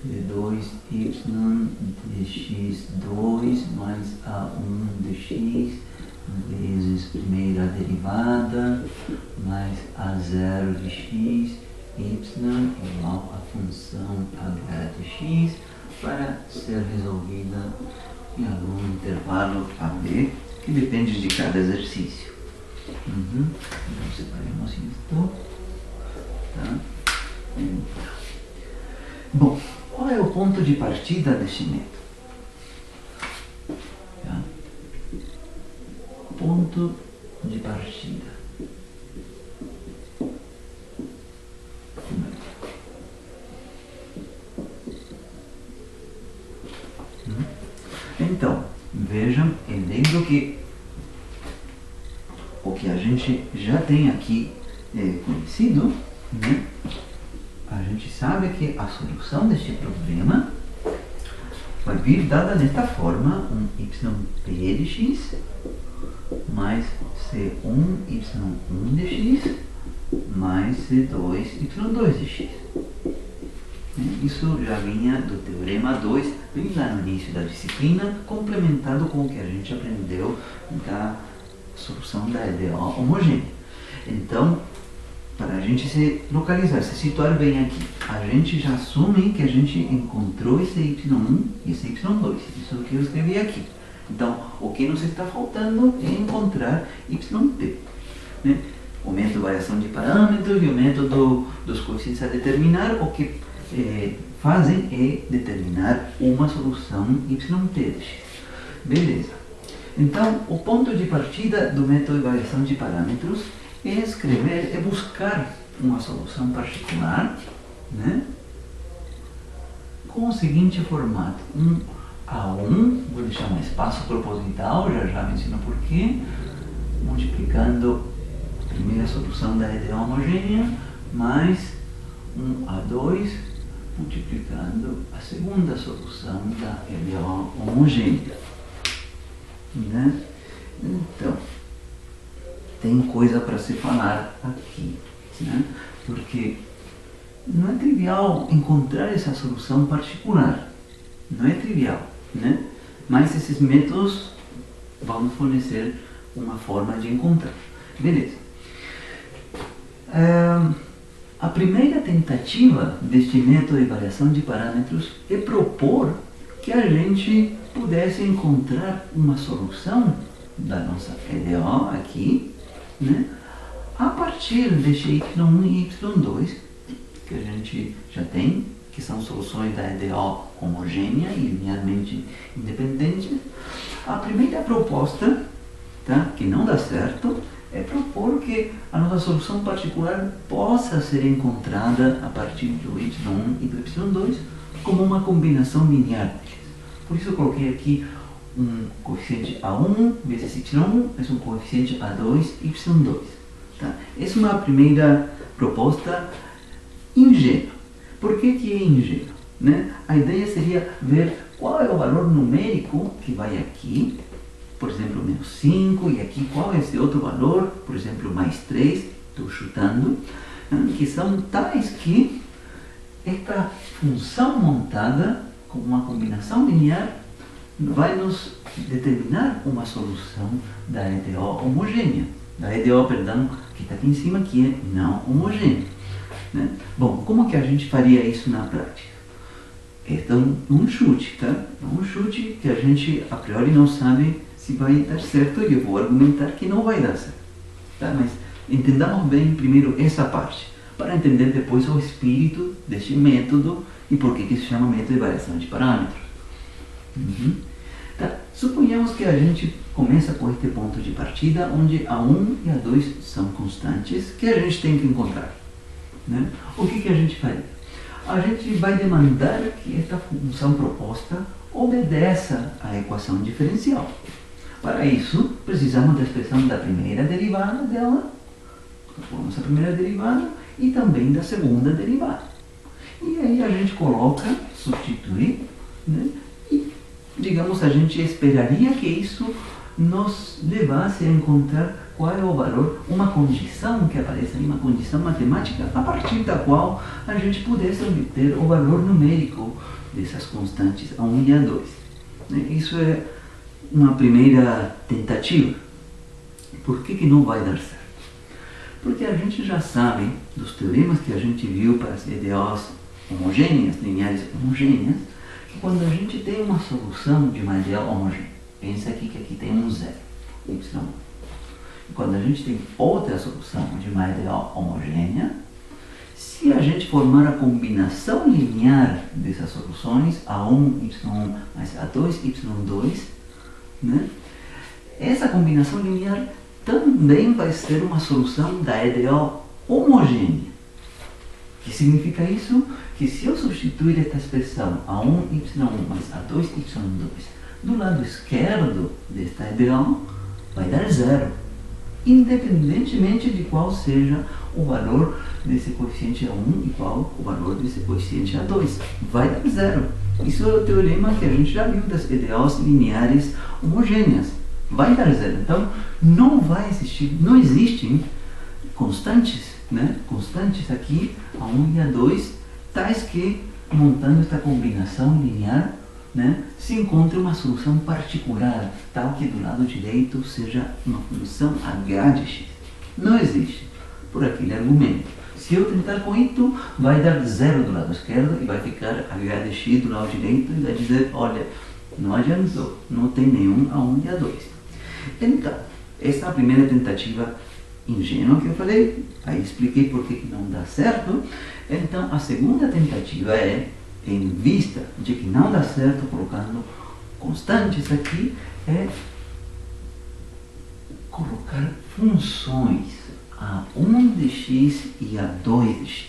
D2y dx2 mais a1 dx vezes primeira derivada mais a0 de x y igual a função h de x para ser resolvida em algum intervalo AB que depende de cada exercício. Então separemos isto. Tá? Bom, qual é o ponto de partida deste método? Tá? Ponto de partida. Então, vejam, eu lembro que o que a gente já tem aqui conhecido, né? A gente sabe que a solução deste problema vai vir dada desta forma, um yp de x mais c1 y1 de x mais c2 y2 de x. Isso já vinha do teorema 2, bem lá no início da disciplina, complementado com o que a gente aprendeu da solução da EDO homogênea. Então, para a gente se localizar, se situar bem aqui, a gente já assume que a gente encontrou esse y1 e esse y2. Isso é o que eu escrevi aqui. Então, o que nos está faltando é encontrar yp. Né? O método de variação de parâmetros e o método dos coeficientes a determinar, o que fazem é determinar uma solução yp de x. Beleza. Então, o ponto de partida do método de variação de parâmetros é buscar uma solução particular, né? Com o seguinte formato: um A1, vou deixar um espaço proposital, já menciono porquê, multiplicando a primeira solução da EDO homogênea, mais um A2, multiplicando a segunda solução da EDO homogênea. Né? Então, tem coisa para se falar aqui, né? Porque não é trivial encontrar essa solução particular, não é trivial, né? Mas esses métodos vão fornecer uma forma de encontrar. Beleza. A primeira tentativa deste método de variação de parâmetros é propor que a gente pudesse encontrar uma solução da nossa EDO aqui, né, a partir deste y1 e y2 que a gente já tem, que são soluções da EDO homogênea e linearmente independente. A primeira proposta, tá, que não dá certo, é propor que a nossa solução particular possa ser encontrada a partir do y1 e do y2 como uma combinação linear deles. Por isso eu coloquei aqui um coeficiente A1 vezes y1 é um coeficiente A2, y2. Tá? Essa é uma primeira proposta ingênua. Por que é ingênua? Né? A ideia seria ver qual é o valor numérico que vai aqui, por exemplo, menos 5, e aqui qual é esse outro valor, por exemplo, mais 3, estou chutando, que são tais que esta função montada com uma combinação linear vai nos determinar uma solução da EDO homogênea, da EDO, perdão, que está aqui em cima, que é não homogênea. Né? Bom, como que a gente faria isso na prática? Este é um chute, tá? É um chute que a gente a priori não sabe se vai dar certo e eu vou argumentar que não vai dar certo. Tá? Mas entendamos bem primeiro essa parte, para entender depois o espírito deste método e por que se chama método de variação de parâmetros. Tá? Suponhamos que a gente começa com este ponto de partida, onde A1 e A2 são constantes, que a gente tem que encontrar. Né? O que a gente faria? A gente vai demandar que esta função proposta obedeça à equação diferencial. Para isso, precisamos da expressão da primeira derivada dela, calculamos a primeira derivada, e também da segunda derivada. E aí a gente coloca, substitui, né? E, digamos, a gente esperaria que isso nos levasse a encontrar qual é o valor, uma condição que aparece aí, uma condição matemática, a partir da qual a gente pudesse obter o valor numérico dessas constantes A1 e A2. Né? Isso é uma primeira tentativa. Por que não vai dar certo? Porque a gente já sabe dos teoremas que a gente viu para as EDOs homogêneas, lineares homogêneas, que quando a gente tem uma solução de uma EDO homogênea, pensa aqui que aqui tem um zero, y1. E quando a gente tem outra solução de uma EDO homogênea, se a gente formar a combinação linear dessas soluções, A1, y1 mais A2, y2, né? Essa combinação linear também vai ser uma solução da EDO homogênea. O que significa isso? Que se eu substituir esta expressão A1, y1 mais A2, y2 do lado esquerdo desta EDO, vai dar zero, independentemente de qual seja o valor desse coeficiente A1 e qual o valor desse coeficiente A2. Vai dar zero. Isso é o teorema que a gente já viu das EDOs lineares homogêneas. Vai dar zero. Então, não vai existir, não existem constantes, né? Constantes aqui, A1 e A2, tais que, montando esta combinação linear, né, se encontre uma solução particular, tal que do lado direito seja uma função h de x. Não existe, por aquele argumento. Se eu tentar com isso, vai dar zero do lado esquerdo e vai ficar h de x do lado direito e vai dizer, olha, não adiantou, não tem nenhum A1 e A2. Então, essa é a primeira tentativa ingênua que eu falei, aí expliquei por que não dá certo. Então, a segunda tentativa é, em vista de que não dá certo colocando constantes aqui, é colocar funções A1 de x e A2 de x.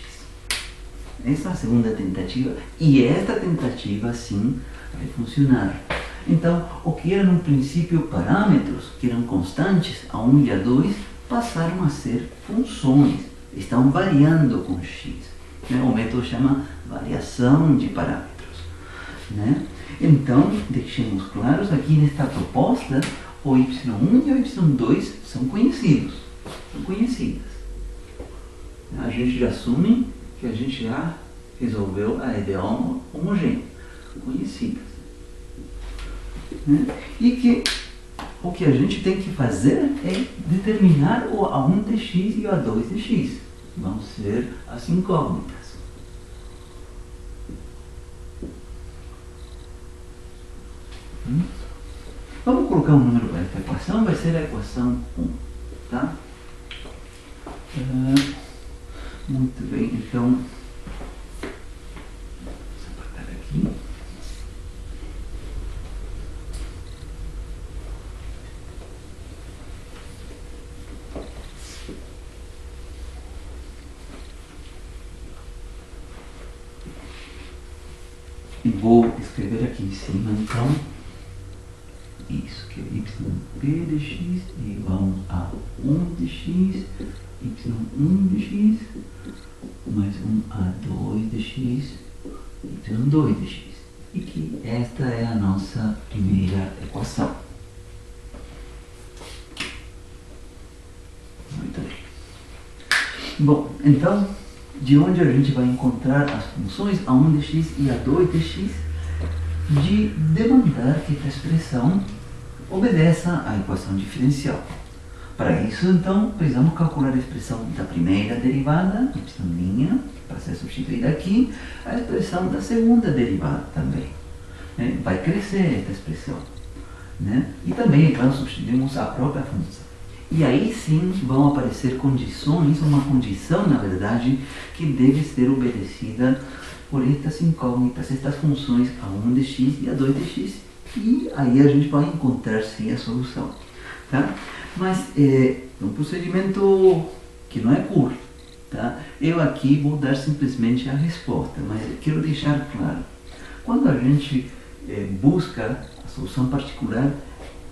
Essa é a segunda tentativa, e esta tentativa sim vai funcionar. Então, o que eram no princípio parâmetros, que eram constantes A1 e A2, passaram a ser funções, estão variando com x. O método chama variação de parâmetros. Né? Então, deixemos claros aqui nesta proposta, o y1 e o y2 são conhecidos. São conhecidas. A gente já assume que a gente já resolveu a EDO homogênea. Conhecidas. Né? E que o que a gente tem que fazer é determinar o A1 de x e o A2 de x. Vão ser as incógnitas. Vamos colocar um número para esta equação, vai ser a equação 1. Tá? Muito bem, então, vamos apagar aqui. E vou escrever aqui em cima, então, isso, que é yp de x é igual a 1 de x, y1 de x, mais 1a2 de x, y2 de x. E que esta é a nossa primeira equação. Muito bem. Bom, então, de onde a gente vai encontrar as funções a1 de x e a2 de x? De demandar que esta expressão obedeça à equação diferencial. Para isso, então, precisamos calcular a expressão da primeira derivada, y', para ser substituída aqui, a expressão da segunda derivada também. Vai crescer esta expressão. E também, é claro, substituímos a própria função. E aí sim vão aparecer condições, uma condição, na verdade, que deve ser obedecida por estas incógnitas, estas funções a1 de x e a2 de x. E aí a gente vai encontrar sim a solução. Tá? Mas é um procedimento que não é curto. Tá? Eu aqui vou dar simplesmente a resposta, mas quero deixar claro. Quando a gente busca a solução particular,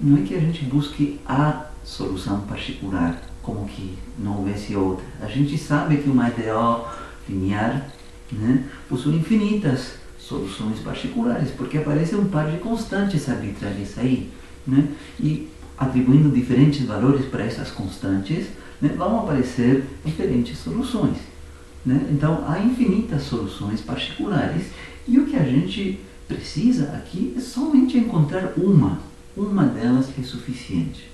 não é que a gente busque a solução particular, como que não houvesse outra. A gente sabe que uma EDO linear possui infinitas soluções particulares, porque aparece um par de constantes arbitrárias aí, e atribuindo diferentes valores para essas constantes, vão aparecer diferentes soluções. Então, há infinitas soluções particulares, e o que a gente precisa aqui é somente encontrar uma delas é suficiente.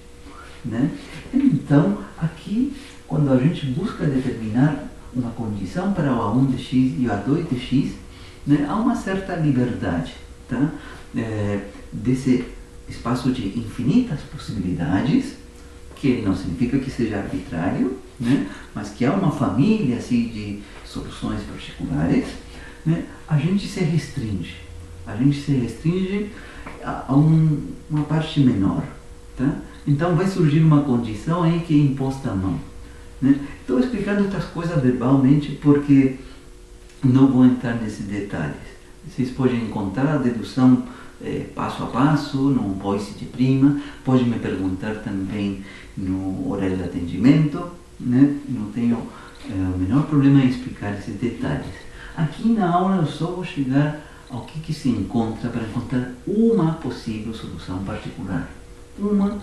Então, aqui, quando a gente busca determinar uma condição para o a1 de x e o a2 de x, há uma certa liberdade, tá? Desse espaço de infinitas possibilidades, que não significa que seja arbitrário, mas que há uma família assim, de soluções particulares, a gente se restringe. A gente se restringe a uma parte menor. Tá? Então vai surgir uma condição aí que é imposta à mão. Estou explicando outras coisas verbalmente porque não vou entrar nesses detalhes. Vocês podem encontrar a dedução passo a passo, no voice de prima, pode me perguntar também no horário de atendimento, não tenho o menor problema em explicar esses detalhes. Aqui na aula eu só vou chegar ao que se encontra para encontrar uma possível solução particular, uma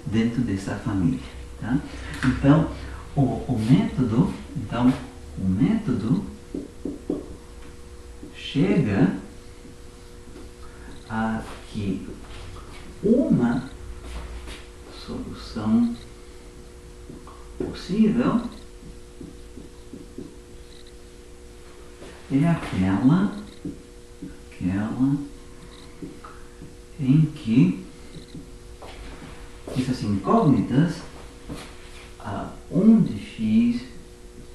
dentro dessa família. Tá? Então, o método chega a que uma solução possível é aquela em que essas incógnitas a1 de x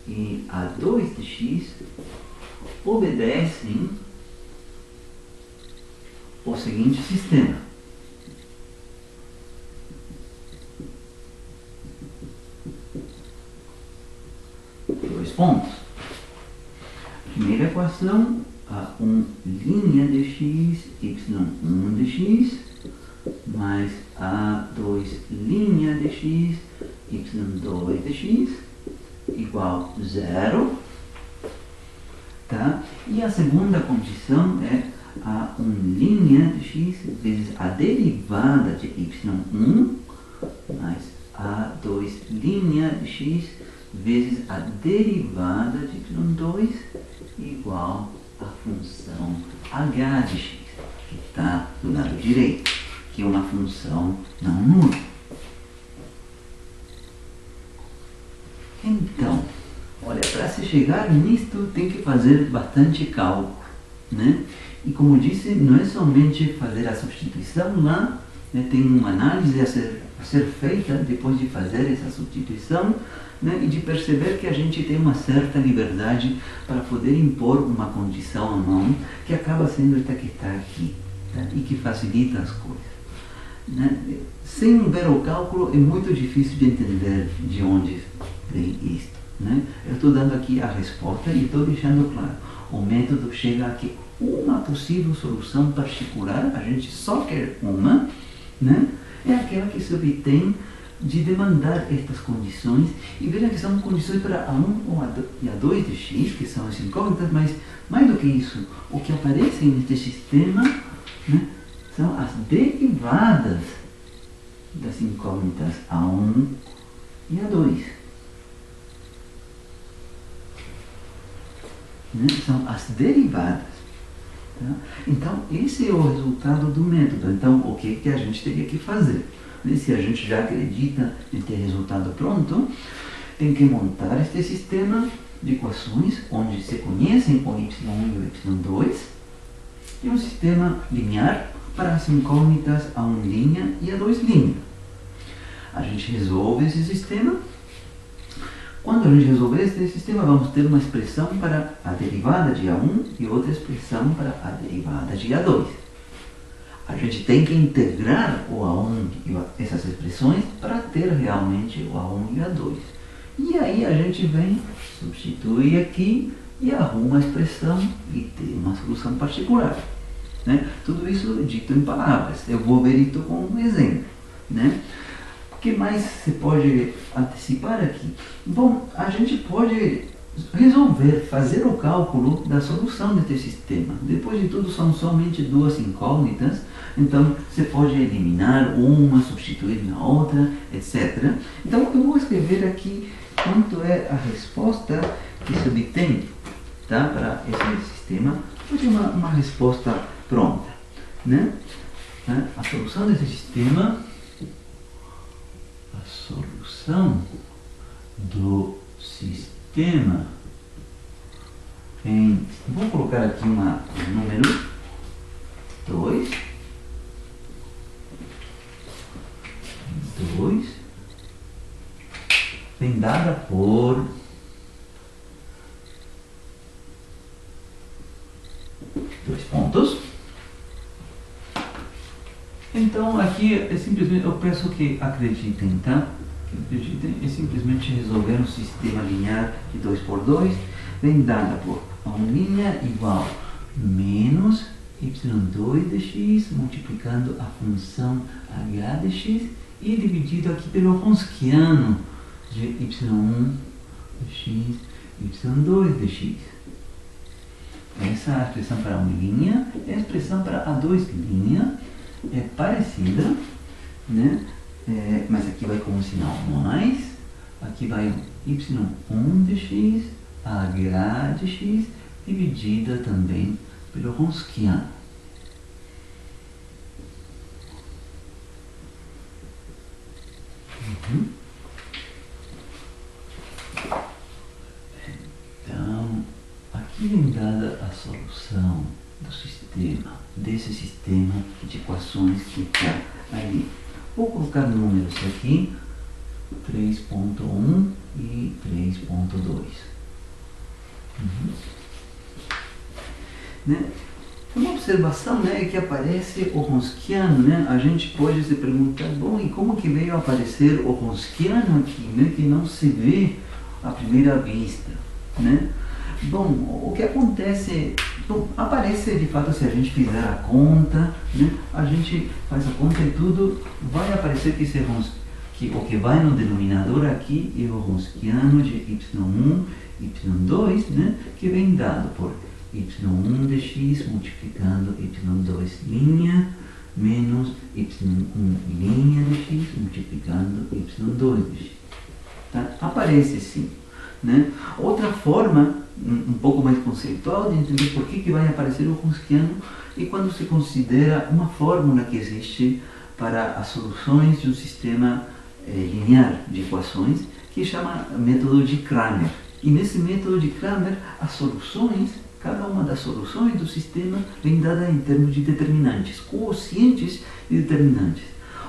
e a2 de x obedecem o seguinte sistema. Dois pontos. Primeira equação, a1' de x, y1 de x, mais a2' de x, y2 de x, igual a 0. Tá? E a segunda condição é a1' de x vezes a derivada de y1 mais a2' de x vezes a derivada de y2 igual à função h de x, que está do lado direito, que é uma função não nula. Então, olha, para se chegar nisto tem que fazer bastante cálculo, E como disse, não é somente fazer a substituição lá, tem uma análise a ser feita depois de fazer essa substituição, e de perceber que a gente tem uma certa liberdade para poder impor uma condição à mão que acaba sendo esta que está aqui, tá? E que facilita as coisas. Sem ver o cálculo é muito difícil de entender de onde vem isto. Eu estou dando aqui a resposta e estou deixando claro. O método chega a que uma possível solução particular, a gente só quer uma, né? É aquela que se obtém de demandar estas condições, e veja que são condições para A1 e A2 de x, que são as incógnitas, mas mais do que isso, o que aparece neste sistema, né, são as derivadas das incógnitas A1 e A2. Né? São as derivadas. Tá? Então, esse é o resultado do método. Então, o que a gente teria que fazer? Se a gente já acredita em ter resultado pronto, tem que montar este sistema de equações onde se conhecem o y1 e o y2 e um sistema linear para as incógnitas A1' e A2'. A gente resolve esse sistema. Quando a gente resolver esse sistema, vamos ter uma expressão para a derivada de A1 e outra expressão para a derivada de A2. A gente tem que integrar o A1 e essas expressões para ter realmente o A1 e o A2. E aí a gente vem, substitui aqui e arruma a expressão e tem uma solução particular. Né? Tudo isso dito em palavras. Eu vou ver isso com um exemplo. Né? O que mais se pode antecipar aqui? Bom, a gente pode resolver, fazer o cálculo da solução deste sistema. Depois de tudo, são somente duas incógnitas, então você pode eliminar uma, substituir na outra, etc. Então, eu vou escrever aqui quanto é a resposta que se obtém, tá, para esse sistema. Vou ter uma resposta pronta. Né? A solução desse sistema, a solução do sistema em, vou colocar aqui um número 2 vem dada por dois pontos. Então aqui é simplesmente, eu peço que acreditem, tá? É simplesmente resolver um sistema linear de 2 por 2, vem dada por A1' igual menos y2 de x multiplicando a função h de x e dividido aqui pelo Wronskiano de y1 de x, y2 de x. Essa é a expressão para A1', é a expressão para A2', é parecida, né? Mas aqui vai com um sinal mais, aqui vai y1 de x, h de x, dividida também pelo Wronskiano. Então, aqui vem dada a solução do sistema, desse sistema de equações que está ali. Vou colocar números aqui, 3.1 e 3.2. Né? Uma observação, né, é que aparece o Wronskiano, né? A gente pode se perguntar, bom, e como que veio a aparecer o Wronskiano aqui, né, que não se vê à primeira vista, né? Bom, o que acontece, bom, aparece de fato se a gente fizer a conta, né? A gente faz a conta e tudo, vai aparecer que, que o que vai no denominador aqui é o Wronskiano de y1, y2, né? Que vem dado por y1 de x multiplicando y2' menos y1' de x multiplicando y2 de x. Tá? Aparece sim. Né? Outra forma, um pouco mais conceitual, de entender por que vai aparecer o Wronskiano é quando se considera uma fórmula que existe para as soluções de um sistema linear de equações, que chama método de Cramer. E nesse método de Cramer, as soluções, cada uma das soluções do sistema vem dada em termos de determinantes, quocientes e determinantes,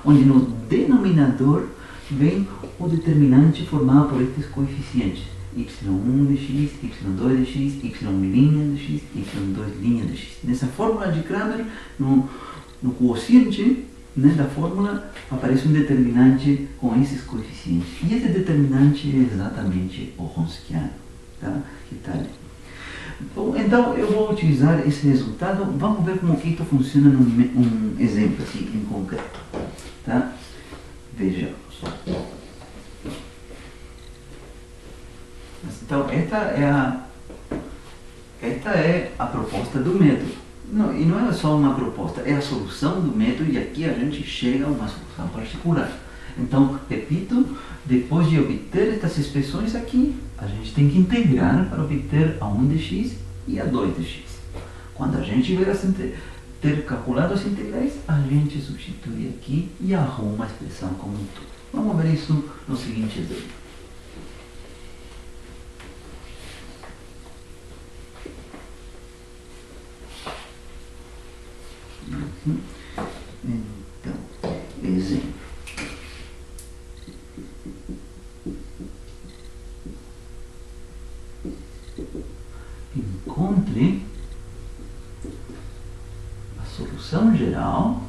onde no denominador vem o determinante formado por estes coeficientes, y1 de x, y2 de x, y' de x, y2' de x. Nessa fórmula de Cramer, no quociente, né, da fórmula, aparece um determinante com esses coeficientes. E esse determinante é exatamente o Wronskiano, tá? Que está ali. Bom, então eu vou utilizar esse resultado. Vamos ver como que isso funciona num exemplo aqui em concreto. Tá? Veja só. Então, esta é a proposta do método. Não, e não é só uma proposta, é a solução do método, e aqui a gente chega a uma solução particular. Então, repito, depois de obter estas expressões aqui, a gente tem que integrar para obter a 1 de x e a 2 de x. Quando a gente ter calculado as integrais, a gente substitui aqui e arruma a expressão como um todo. Vamos ver isso no seguinte exemplo. Então, exemplo. Encontre a solução geral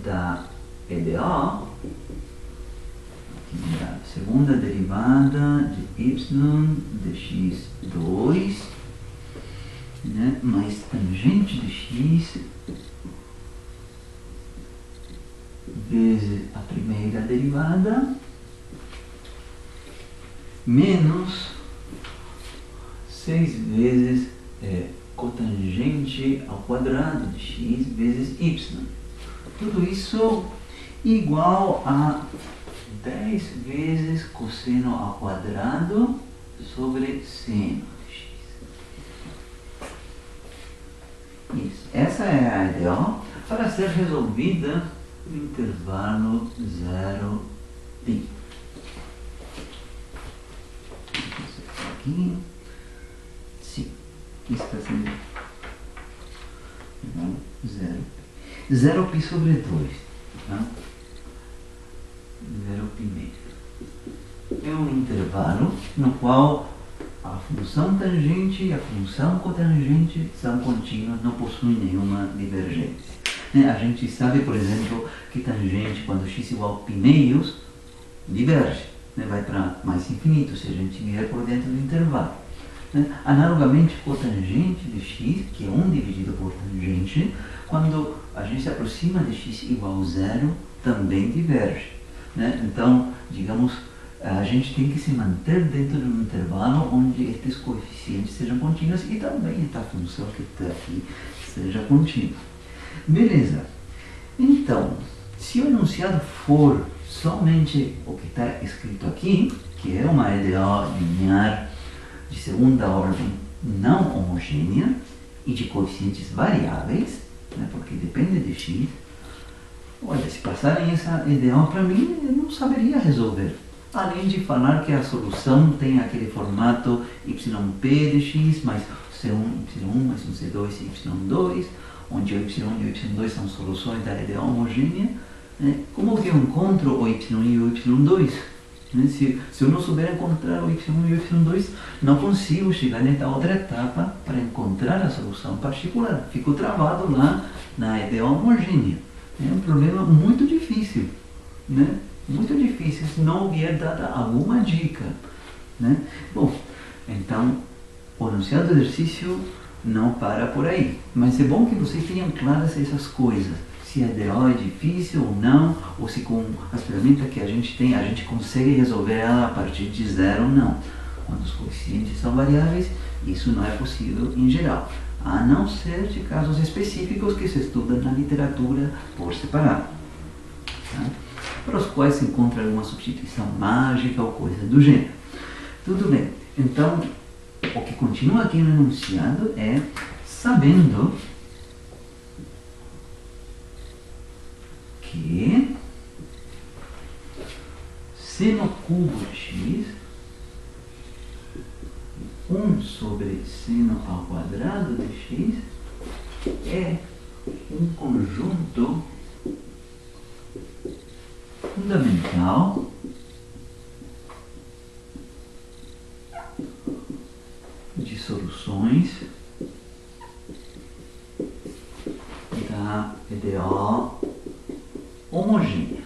da EDO, aqui da segunda derivada de y de x2, né, mais tangente de x vezes a primeira derivada menos 6 vezes cotangente ao quadrado de x vezes y. Tudo isso igual a 10 vezes cosseno ao quadrado sobre seno de x. Isso. Essa é a EDO para ser resolvida no intervalo 0 π. Aqui, sim, isso está sendo zero π sobre 2, tá? 0 π meio. É um intervalo no qual a função tangente e a função cotangente são contínuas, não possuem nenhuma divergência. A gente sabe, por exemplo, que tangente, quando x igual a π meios, diverge. Vai para mais infinito se a gente vier por dentro do intervalo. Analogamente, cotangente de x, que é 1 dividido por tangente, quando a gente se aproxima de x igual a 0, também diverge. Então, digamos, a gente tem que se manter dentro de um intervalo onde estes coeficientes sejam contínuos e também esta função que está aqui seja contínua. Beleza. Então, se o enunciado for somente o que está escrito aqui, que é uma EDO linear de segunda ordem não homogênea e de coeficientes variáveis, porque depende de x, olha, se passarem essa EDO para mim, eu não saberia resolver. Além de falar que a solução tem aquele formato yp de x mais c1, y1 mais um c2, y2, onde o y1 e o y2 são soluções da EDO homogênea. Como que eu encontro o y1 e o y2? Se eu não souber encontrar o y1 e o y2, não consigo chegar nesta outra etapa para encontrar a solução particular. Fico travado lá na EDO homogênea. É um problema muito difícil, muito difícil se não houver dada alguma dica. Bom, então o enunciado do exercício não para por aí, mas é bom que vocês tenham claras essas coisas. Se a EDO é difícil ou não, ou se com as ferramentas que a gente tem, a gente consegue resolver ela a partir de 0 ou não. Quando os coeficientes são variáveis, isso não é possível em geral, a não ser de casos específicos que se estudam na literatura por separado, tá? Para os quais se encontra alguma substituição mágica ou coisa do gênero. Tudo bem, então o que continua aqui no enunciado é sabendo que seno cubo de x 1 sobre seno ao quadrado de x é um conjunto fundamental de soluções da EDO homogênea.